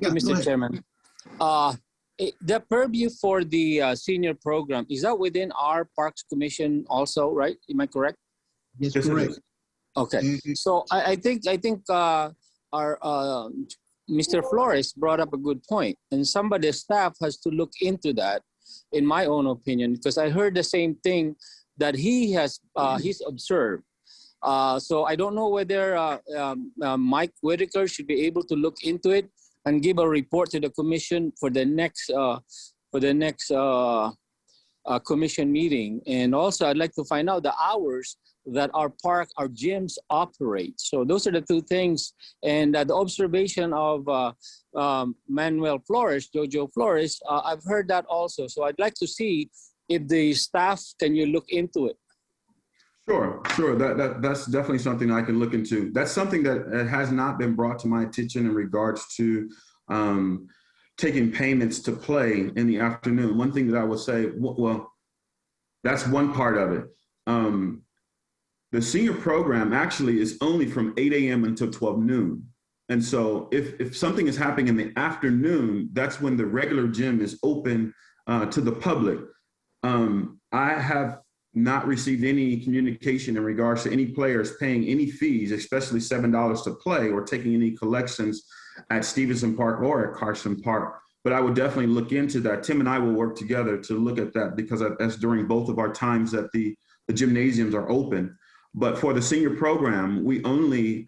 you, Mr. Chairman. The purview for the senior program, is that within our Parks Commission also, right? Am I correct? Yes, correct. Okay, so I think our Mr. Flores brought up a good point, and somebody staff has to look into that, in my own opinion, because I heard the same thing that he's observed. So I don't know whether Mike Whitaker should be able to look into it and give a report to the commission for the next commission meeting. And also, I'd like to find out the hours that our gyms operate. So those are the two things. And the observation of Manuel Flores, Jojo Flores, I've heard that also. So I'd like to see if the staff, can you look into it? Sure. That's definitely something I can look into. That's something that has not been brought to my attention in regards to taking payments to play in the afternoon. One thing that I would say, well, that's one part of it. The senior program actually is only from 8 a.m. until 12 noon. And so if something is happening in the afternoon, that's when the regular gym is open to the public. I have not received any communication in regards to any players paying any fees, especially $7 to play, or taking any collections at Stevenson Park or at Carson Park. But I would definitely look into that. Tim and I will work together to look at that, because that's during both of our times that the gymnasiums are open. But for the senior program, we only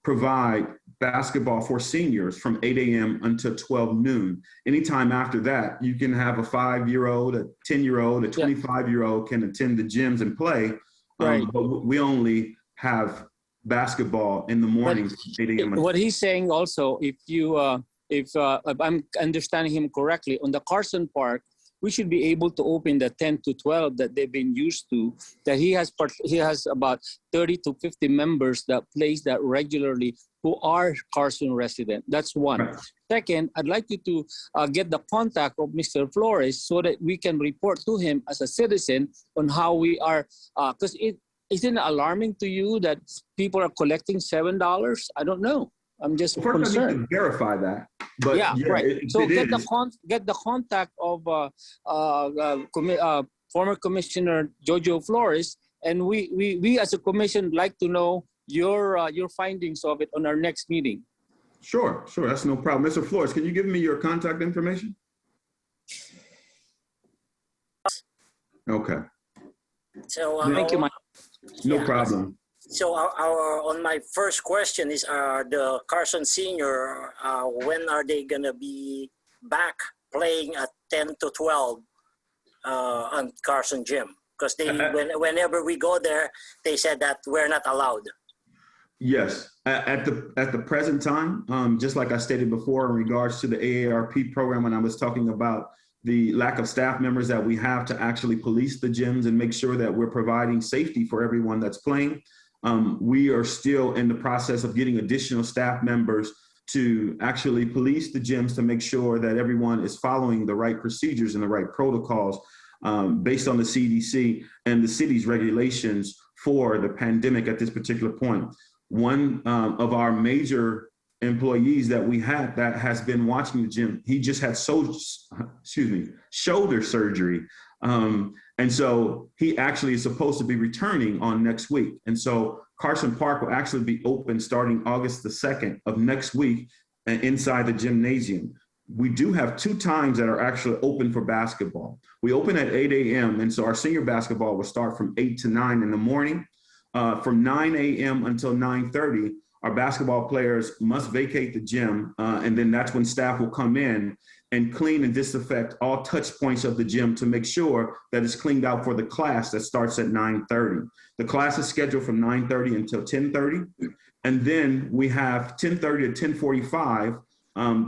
provide basketball for seniors from 8 a.m. until 12 noon. Anytime after that, you can have a 5-year-old, a 10-year-old, a 25-year-old can attend the gyms and play. Right. But we only have basketball in the morning from 8 a.m. What he's saying also, if I'm understanding him correctly, on the Carson Park, we should be able to open the 10 to 12 that they've been used to, that he has about 30 to 50 members that plays that regularly who are Carson resident. That's one. Right. Second, I'd like you to get the contact of Mr. Flores so that we can report to him as a citizen on how we are, because isn't it alarming to you that people are collecting $7? I don't know. I'm just concerned. First, I need to verify that. But yeah, right. So get the contact of former Commissioner Jojo Flores, and we as a commission like to know your findings of it on our next meeting. Sure, that's no problem. Mr. Flores, can you give me your contact information? Okay. So thank you, Mike. No problem. So on my first question is, the Carson Senior, when are they gonna be back playing at 10 to 12 on Carson Gym? Because whenever we go there, they said that we're not allowed. Yes, at the present time, just like I stated before in regards to the AARP program, when I was talking about the lack of staff members that we have to actually police the gyms and make sure that we're providing safety for everyone that's playing. We are still in the process of getting additional staff members to actually police the gyms to make sure that everyone is following the right procedures and the right protocols based on the CDC and the city's regulations for the pandemic at this particular point. One of our major employees that we had that has been watching the gym, he just had shoulder surgery. And so he actually is supposed to be returning on next week. And so Carson Park will actually be open starting August the 2nd of next week inside the gymnasium. We do have 2 times that are actually open for basketball. We open at 8 a.m. And so our senior basketball will start from 8 to 9 in the morning. From 9 a.m. until 9:30, our basketball players must vacate the gym. And then that's when staff will come in and clean and disinfect all touch points of the gym to make sure that it's cleaned out for the class that starts at 9:30. The class is scheduled from 9:30 until 10:30. And then we have 10:30 to 10:45.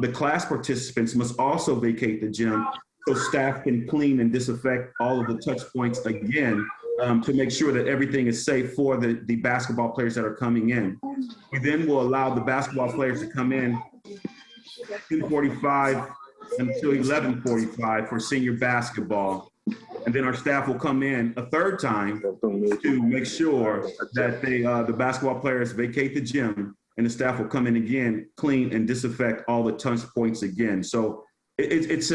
The class participants must also vacate the gym so staff can clean and disinfect all of the touch points again to make sure that everything is safe for the basketball players that are coming in. We then will allow the basketball players to come in 10:45 until 11:45 for senior basketball. And then our staff will come in a third time to make sure that the basketball players vacate the gym, and the staff will come in again, clean and disinfect all the touch points again. So it's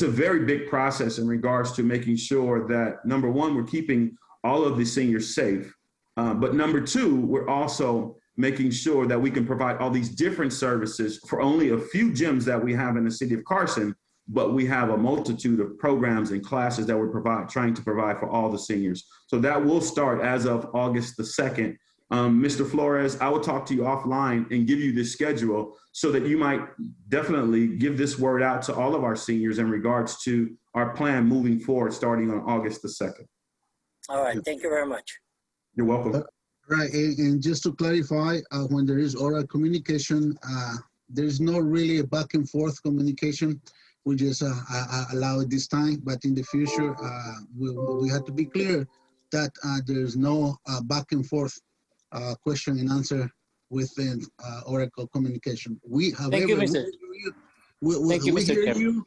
a very big process in regards to making sure that, number one, we're keeping all of the seniors safe. But number two, we're also making sure that we can provide all these different services for only a few gyms that we have in the city of Carson, but we have a multitude of programs and classes that we're trying to provide for all the seniors. So that will start as of August the 2nd. Mr. Flores, I will talk to you offline and give you this schedule so that you might definitely give this word out to all of our seniors in regards to our plan moving forward starting on August the 2nd. All right, thank you very much. You're welcome. Right, and just to clarify, when there is oral communication, there's no really a back and forth communication. We just allow it this time, but in the future, we have to be clear that there's no back and forth question and answer within Oracle communication. Thank you, Mr. We hear you.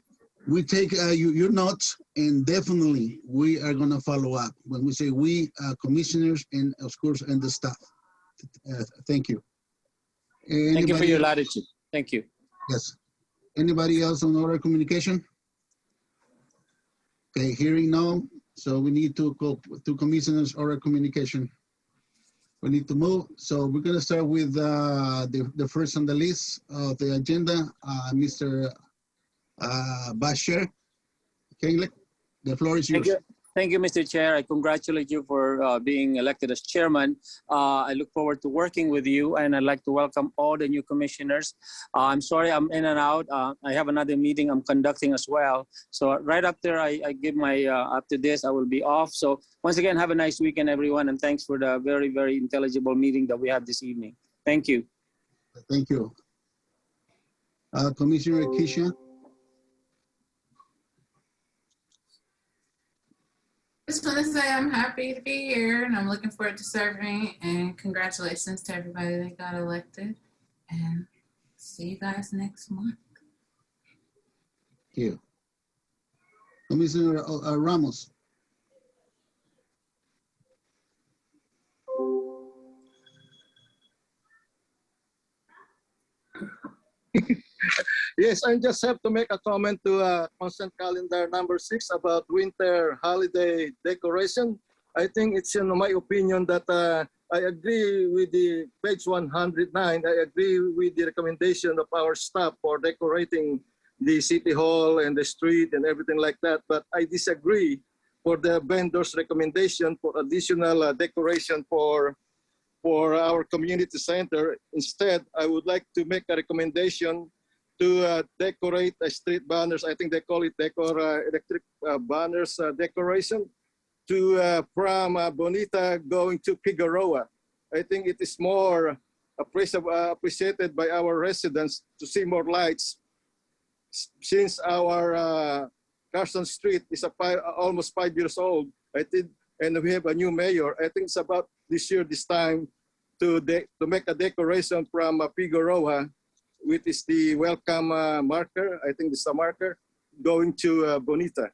We take your notes, and definitely we are going to follow up. When we say we, commissioners and of course and the staff. Thank you. Thank you for your latitude. Thank you. Yes. Anybody else on oral communication? Okay, hearing none. So we need to go to commissioners oral communication. We need to move. So we're going to start with the first on the list of the agenda, Mr. Bashir. Okay, the floor is yours. Thank you, Mr. Chair. I congratulate you for being elected as chairman. I look forward to working with you, and I'd like to welcome all the new commissioners. I'm sorry I'm in and out. I have another meeting I'm conducting as well. So right after I give my, after this, I will be off. So once again, have a nice weekend, everyone, and thanks for the very, very intelligible meeting that we have this evening. Thank you. Thank you. Commissioner Keisha? Just want to say I'm happy to be here and I'm looking forward to serving, and congratulations to everybody that got elected, and see you guys next month. Thank you. Commissioner Ramos? Yes, I just have to make a comment to consent calendar number 6 about winter holiday decoration. I think it's in my opinion that I agree with the page 109. I agree with the recommendation of our staff for decorating the city hall and the street and everything like that. But I disagree for the vendor's recommendation for additional decoration for our community center. Instead, I would like to make a recommendation to decorate street banners. I think they call it electric banners decoration from Bonita going to Figueroa. I think it is more appreciated by our residents to see more lights, since our Carson Street is almost 5 years old. I think, and we have a new mayor. I think it's about this time to make a decoration from Figueroa, which is the welcome marker. I think it's a marker going to Bonita.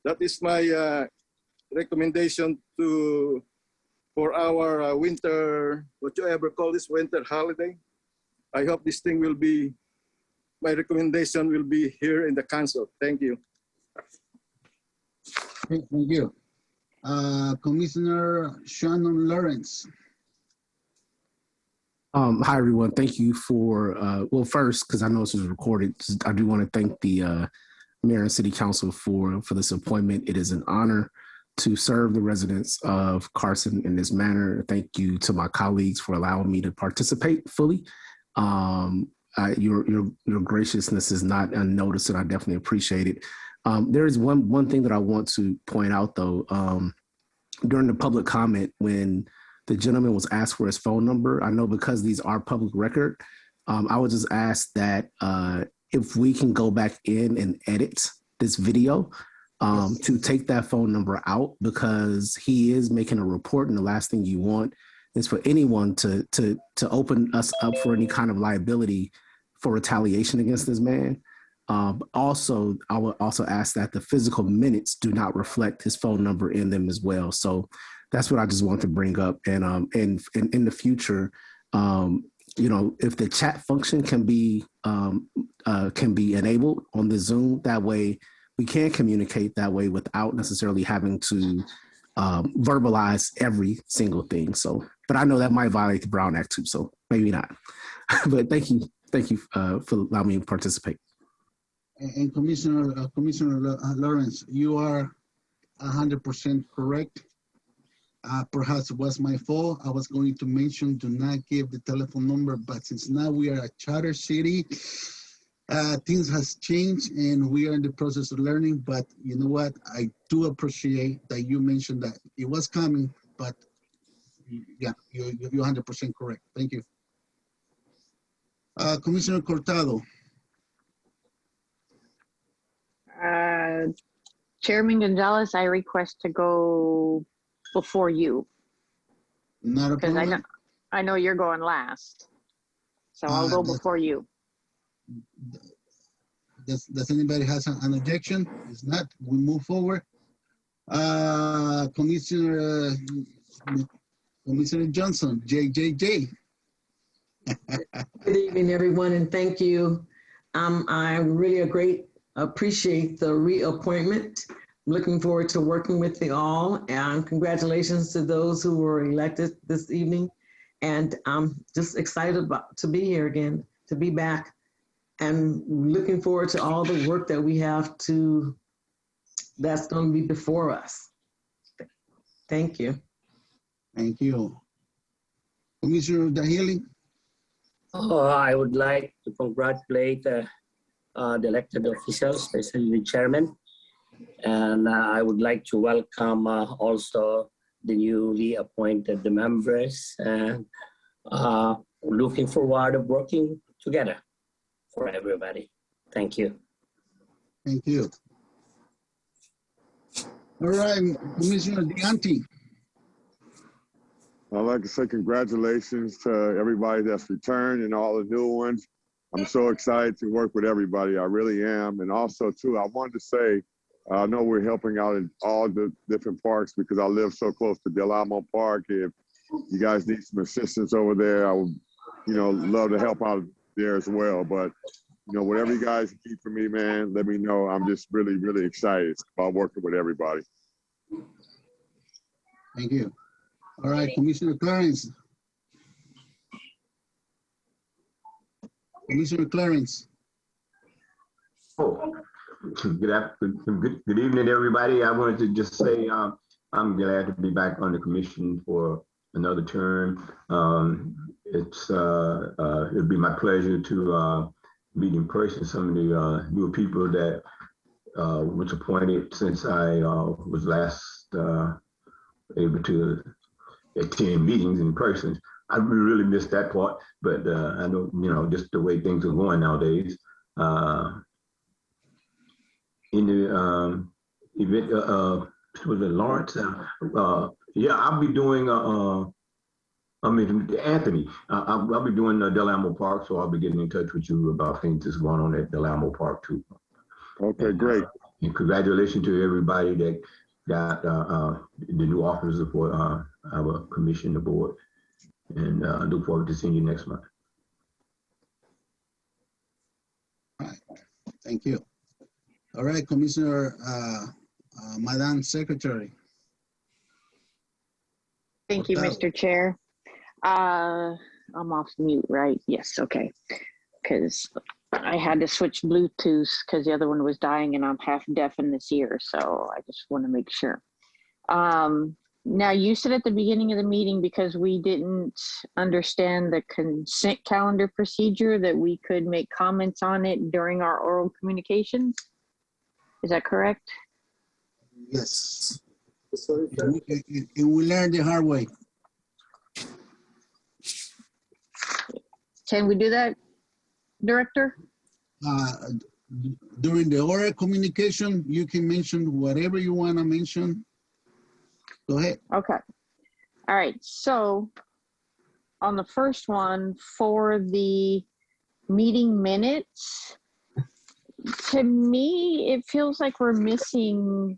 That is my recommendation for our winter, what you ever call this, winter holiday. I hope this thing will be, my recommendation will be here in the council. Thank you. Thank you. Commissioner Shannon Lawrence. Hi, everyone. Thank you for, well, first, because I know this was recorded, I do want to thank the Mayor and City Council for this appointment. It is an honor to serve the residents of Carson in this manner. Thank you to my colleagues for allowing me to participate fully. Your graciousness is not unnoticed, and I definitely appreciate it. There is one thing that I want to point out, though. During the public comment, when the gentleman was asked for his phone number, I know because these are public record, I would just ask that if we can go back in and edit this video to take that phone number out, because he is making a report, and the last thing you want is for anyone to open us up for any kind of liability for retaliation against this man. Also, I would also ask that the physical minutes do not reflect his phone number in them as well. So that's what I just want to bring up. And in the future, you know, if the chat function can be enabled on the Zoom, that way we can communicate that way without necessarily having to verbalize every single thing. So, but I know that might violate the Brown Act too, so maybe not. But thank you for allowing me to participate. And Commissioner Lawrence, you are 100% correct. Perhaps it was my fault. I was going to mention do not give the telephone number, but since now we are a charter city, things has changed and we are in the process of learning. But you know what? I do appreciate that you mentioned that it was coming, but yeah, you're 100% correct. Thank you. Commissioner Cortado. Chairman Gonzalez, I request to go before you. Not a problem. Because I know you're going last, so I'll go before you. Does anybody has an objection? If not, we move forward. Commissioner Johnson, JJJ. Good evening, everyone, and thank you. I really appreciate the reappointment. I'm looking forward to working with you all, and congratulations to those who were elected this evening. And I'm just excited to be here again, to be back, and looking forward to all the work that we have to that's going to be before us. Thank you. Thank you. Commissioner Dahili? I would like to congratulate the elected officials, especially the chairman. And I would like to welcome also the newly appointed members, and looking forward to working together for everybody. Thank you. Thank you. All right, Commissioner Dianti. I'd like to say congratulations to everybody that's returned and all the new ones. I'm so excited to work with everybody. I really am. And also, too, I wanted to say, I know we're helping out in all the different parks because I live so close to Del Amo Park. If you guys need some assistance over there, I would, love to help out there as well. But, whatever you guys need from me, man, let me know. I'm just really, really excited about working with everybody. Thank you. All right, Commissioner Clarence. Commissioner Clarence. Oh, good evening, everybody. I wanted to just say I'm glad to be back on the commission for another term. It'd be my pleasure to meet in person some of the new people that was appointed since I was last able to attend meetings in person. I really missed that part, but I know, just the way things are going nowadays. In the event, was it Lawrence? Yeah, I'll be doing, Anthony, I'll be doing Del Amo Park, so I'll be getting in touch with you about things that's going on at Del Amo Park too. Okay, great. And congratulations to everybody that got the new officers for our commission, the board. And look forward to seeing you next month. All right, thank you. All right, Commissioner, Madam Secretary. Thank you, Mr. Chair. I'm off mute, right? Yes, okay. Because I had to switch Bluetooth because the other one was dying and I'm half deaf in this ear, so I just want to make sure. Now, you said at the beginning of the meeting, because we didn't understand the consent calendar procedure, that we could make comments on it during our oral communications. Is that correct? Yes. And we learned the hard way. Can we do that, Director? During the oral communication, you can mention whatever you want to mention. Go ahead. Okay. All right. So on the first one, for the meeting minutes, to me, it feels like we're missing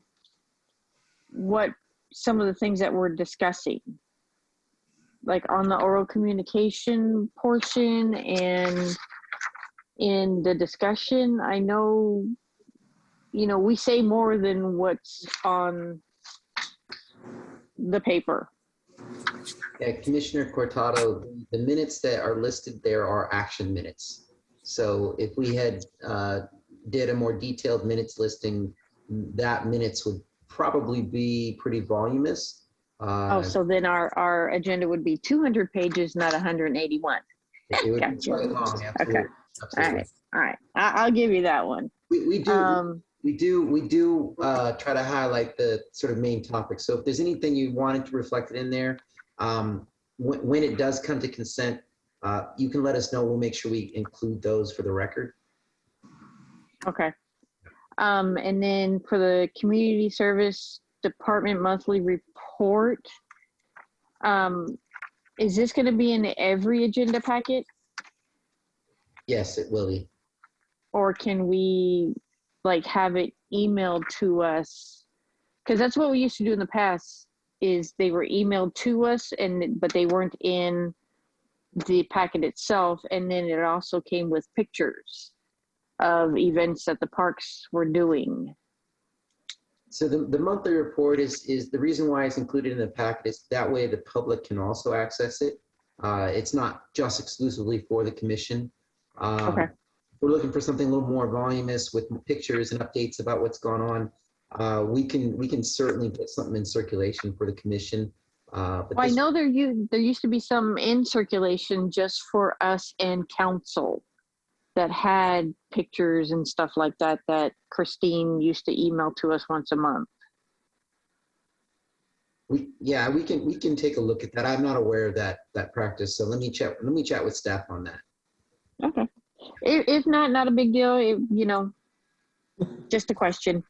what some of the things that we're discussing. Like on the oral communication portion and in the discussion, I know, we say more than what's on the paper. Yeah, Commissioner Cortado, the minutes that are listed there are action minutes. So if we had did a more detailed minutes listing, that minutes would probably be pretty voluminous. So then our agenda would be 200 pages, not 181. It would Gotcha. be quite long, absolutely. Okay. Absolutely. All right. I'll give you that one. We do try to highlight the sort of main topics. So if there's anything you wanted to reflect it in there, when it does come to consent, you can let us know. We'll make sure we include those for the record. Okay. And then for the Community Service Department monthly report, is this going to be in every agenda packet? Yes, it will be. Or can we have it emailed to us? Because that's what we used to do in the past, is they were emailed to us, but they weren't in the packet itself. And then it also came with pictures of events that the parks were doing. So the monthly report is the reason why it's included in the packet is that way the public can also access it. It's not just exclusively for the commission. Okay. We're looking for something a little more voluminous with pictures and updates about what's going on. We can certainly put something in circulation for the commission. But Well, I this, know there used to be some in circulation just for us and council that had pictures and stuff like that that Christine used to email to us once a month. we can take a look at that. I'm not aware of that practice, so let me chat with staff on that. Okay. If not a big deal. Just a question.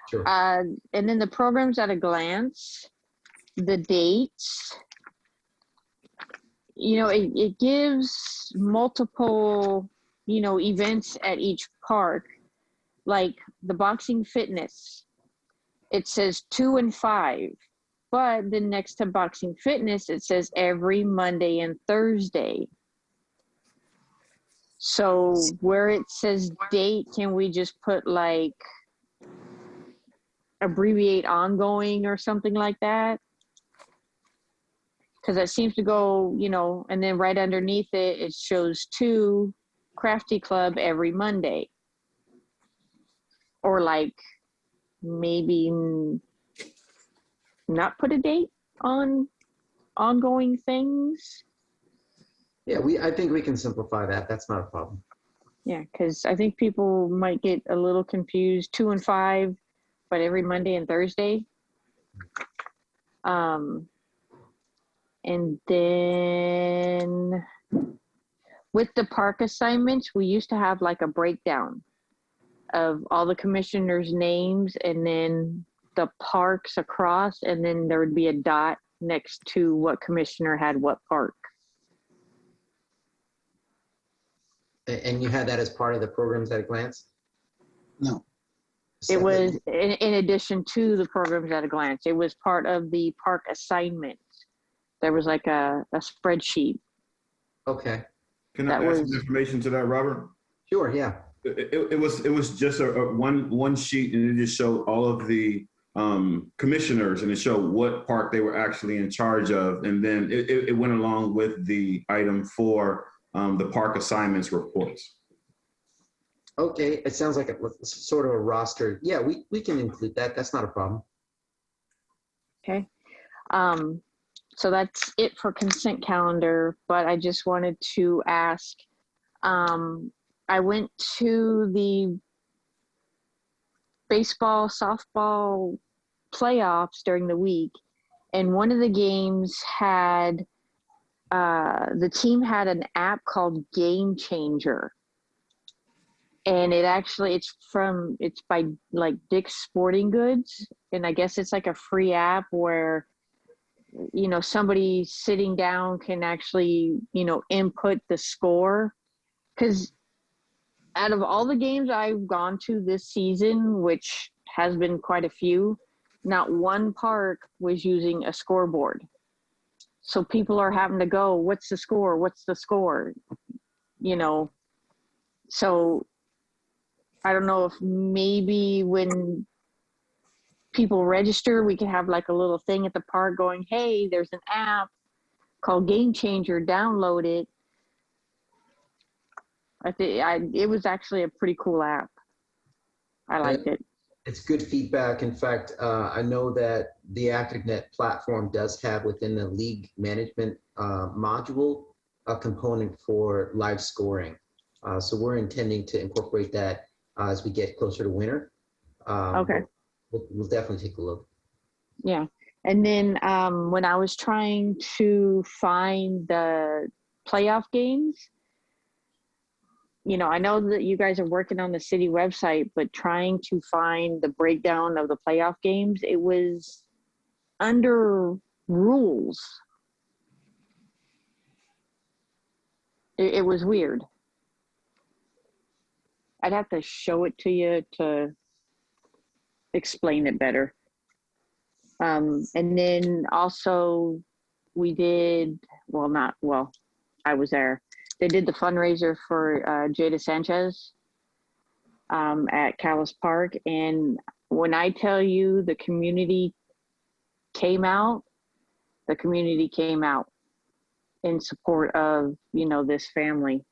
Sure. And then the programs at a glance, the dates. It gives multiple, events at each park, like the boxing fitness. It says 2 and 5, but then next to boxing fitness, it says every Monday and Thursday. So where it says date, can we just put like abbreviate ongoing or something like that? Because that seems to go, and then right underneath it, it shows 2 Crafty Club every Monday. Or like maybe not put a date on ongoing things. Yeah, I think we can simplify that. That's not a problem. Yeah, because I think people might get a little confused. 2 and 5, but every Monday and Thursday. And then with the park assignments, we used to have like a breakdown of all the commissioners' names and then the parks across, and then there would be a dot next to what commissioner had what park. And you had that as part of the programs at a glance? No. It was in addition to the programs at a glance. It was part of the park assignments. There was like a spreadsheet. Okay. Can I add some information to that, Robert? Sure, yeah. It was just a one sheet, and it just showed all of the commissioners, and it showed what park they were actually in charge of, and then it went along with the item for the park assignments reports. Okay, it sounds like sort of a roster. Yeah, we can include that. That's not a problem. Okay. So that's it for consent calendar, but I just wanted to ask, I went to the baseball, softball playoffs during the week, and one of the games had, the team had an app called Game Changer. And it's by like Dick's Sporting Goods. And I guess it's like a free app where, somebody sitting down can actually, input the score. Because out of all the games I've gone to this season, which has been quite a few, not one park was using a scoreboard. So people are having to go, what's the score? What's the score? So I don't know if maybe when people register, we can have like a little thing at the park going, hey, there's an app called Game Changer, download it. It was actually a pretty cool app. I liked it. It's good feedback. In fact, I know that the ActiveNet platform does have within the league management module a component for live scoring. So we're intending to incorporate that as we get closer to winter. Okay. We'll definitely take a look. Yeah. And then when I was trying to find the playoff games, I know that you guys are working on the city website, but trying to find the breakdown of the playoff games, it was under rules. It was weird. I'd have to show it to you to explain it better. And then also we did, I was there. They did the fundraiser for Jada Sanchez at Callis Park. And when I tell you the community came out in support of, this family.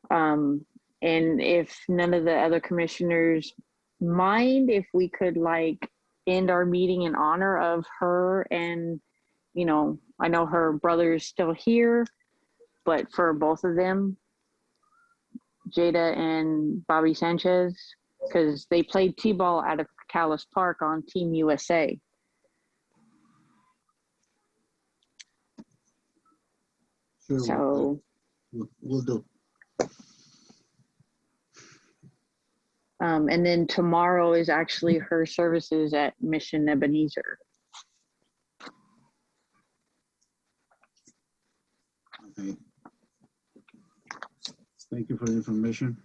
And if none of the other commissioners mind, if we could end our meeting in honor of her. And, you know, I know her brother is still here, but for both of them, Jada and Bobby Sanchez, because they played T-ball out of Callis Park on Team USA. Sure, So we'll do. and then tomorrow is actually her services at Mission Ebenezer. Okay. Thank you for the information.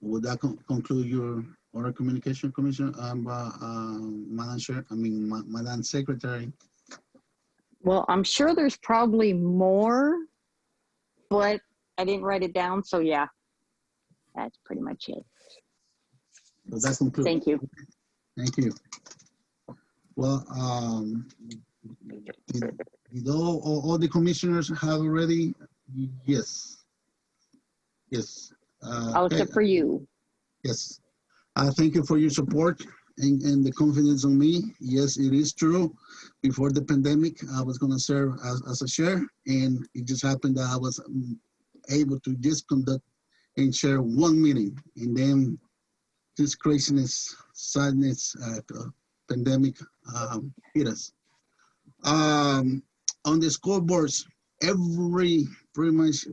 Would that conclude your order communication, Commissioner? Madam Chair, Madam Secretary. Well, I'm sure there's probably more, but I didn't write it down. So yeah, that's pretty much it. So that concludes. Thank you. Thank you. Well, did all the commissioners have already? Yes. Yes. All except for you. Yes. Thank you for your support and the confidence on me. Yes, it is true. Before the pandemic, I was going to serve as a chair, and it just happened that I was able to just conduct and share one meeting, and then this craziness, sadness, pandemic hit us. On the scoreboards, pretty much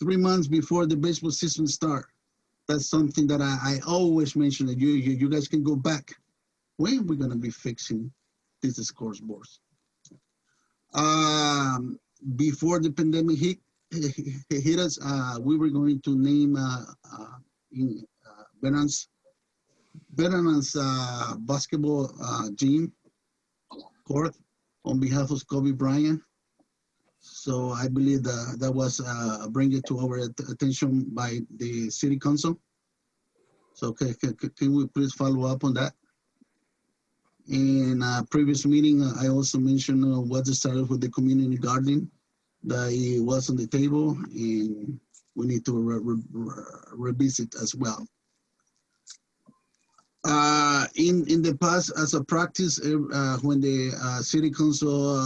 3 months before the baseball season start, that's something that I always mention. That you guys can go back. When are we gonna be fixing these scoreboards? Before the pandemic hit us, we were going to name Veterans basketball gym court on behalf of Kobe Bryant. So I believe that was bring it to our attention by the city council. So can we please follow up on that? In a previous meeting, I also mentioned what started with the community garden, that it was on the table, and we need to revisit as well. In the past, as a practice, when the city council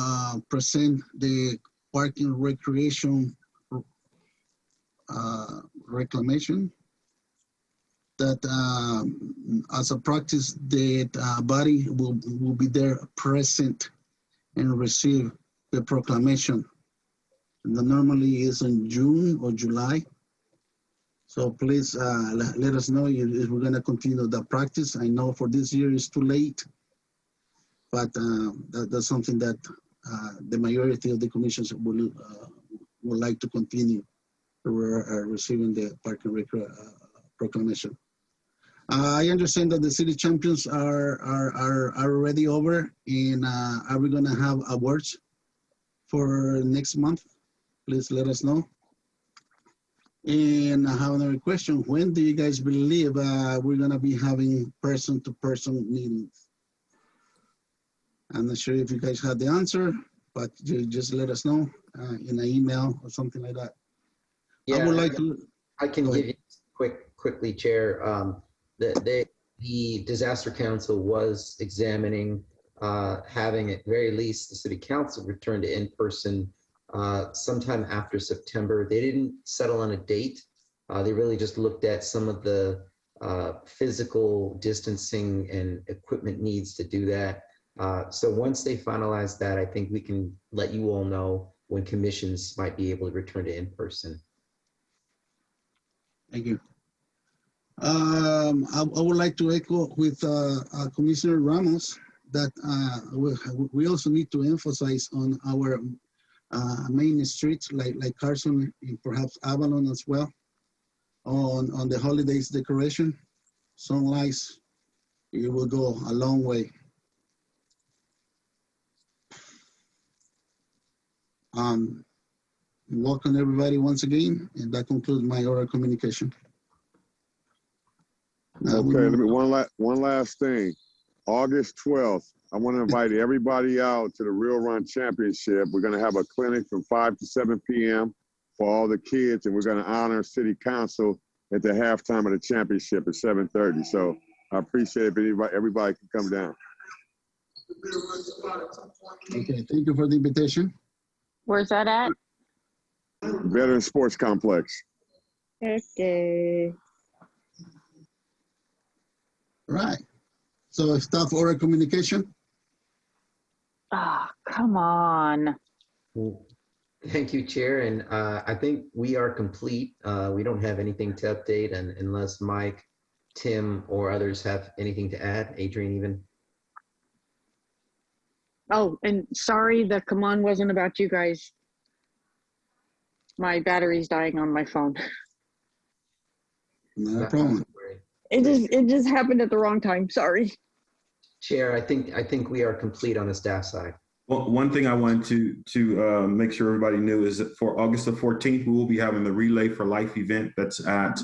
present the parking recreation reclamation, that as a practice, that body will be there present and receive the proclamation. And normally is in June or July. So please let us know if we're gonna continue that practice. I know for this year it's too late, but that's something that the majority of the commissions would like to continue receiving the parking proclamation. I understand that the city champions are already over, and are we gonna have awards for next month? Please let us know. And I have another question. When do you guys believe we're gonna be having person-to-person meetings? I'm not sure if you guys have the answer, but just let us know in an email or something like that. Yeah, I would like to. I can give you quickly, Chair. The Disaster Council was examining having at very least the City Council return to in-person sometime after September. They didn't settle on a date. They really just looked at some of the physical distancing and equipment needs to do that. So once they finalize that, I think we can let you all know when commissions might be able to return to in-person. Thank you. I would like to echo with Commissioner Ramos that we also need to emphasize on our main streets like Carson and perhaps Avalon as well on the holidays decoration. Some lights, it will go a long way. Welcome everybody once again, and that concludes my oral communication. Okay, one last thing. August 12th, I want to invite everybody out to the Real Run Championship. We're going to have a clinic from 5 to 7 p.m. for all the kids, and we're going to honor City Council at the halftime of the championship at 7:30. So I appreciate if everybody can come down. Okay, thank you for the invitation. Where's that at? Veteran Sports Complex. Okay. Right. So staff oral communication. Ah, come on. Thank you, Chair. And I think we are complete. We don't have anything to update, and unless Mike, Tim, or others have anything to add, Adrian even. Oh, and sorry, the come on wasn't about you guys. My battery's dying on my phone. No problem. It just happened at the wrong time. Sorry. Chair, I think we are complete on the staff side. Well, one thing I wanted to make sure everybody knew is that for August the 14th, we will be having the Relay for Life event that's at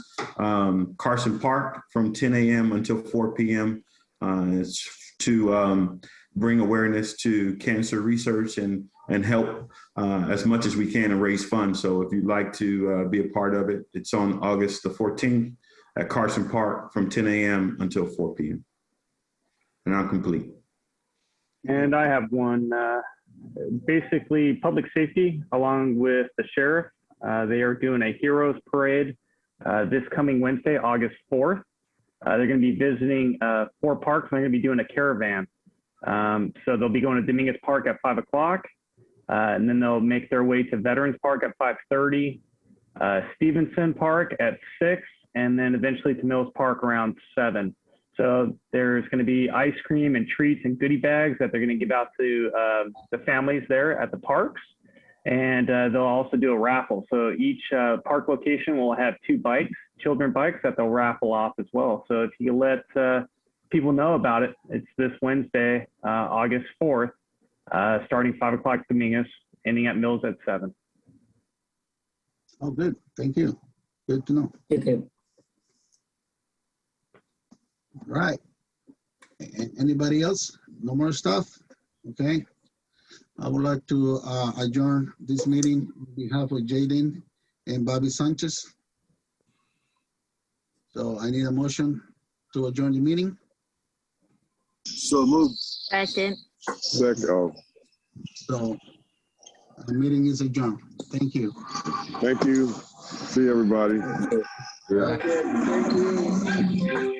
Carson Park from 10 a.m. until 4 p.m. It's to bring awareness to cancer research and help as much as we can and raise funds. So if you'd like to be a part of it, it's on August the 14th at Carson Park from 10 a.m. until 4 p.m. And I'm complete. And I have one, basically public safety along with the sheriff. They are doing a heroes parade this coming Wednesday, August 4th. They're going to be visiting 4 parks and they're going to be doing a caravan. So they'll be going to Dominguez Park at 5 o'clock and then they'll make their way to Veterans Park at 5:30, Stevenson Park at 6, and then eventually to Mills Park around 7. So there's going to be ice cream and treats and goodie bags that they're going to give out to the families there at the parks. And they'll also do a raffle. So each park location will have 2 bikes, children bikes, that they'll raffle off as well. So if you let people know about it, it's this Wednesday, August 4th, starting 5 o'clock Dominguez, ending at Mills at 7. Oh, good. Thank you. Good to know. Okay. Right. Anybody else? No more stuff? Okay. I would like to adjourn this meeting on behalf of Jaden and Bobby Sanchez. So I need a motion to adjourn the meeting. So moved. Second. Second. Oh. So the meeting is adjourned. Thank you. Thank you. See everybody. Yeah. Thank you.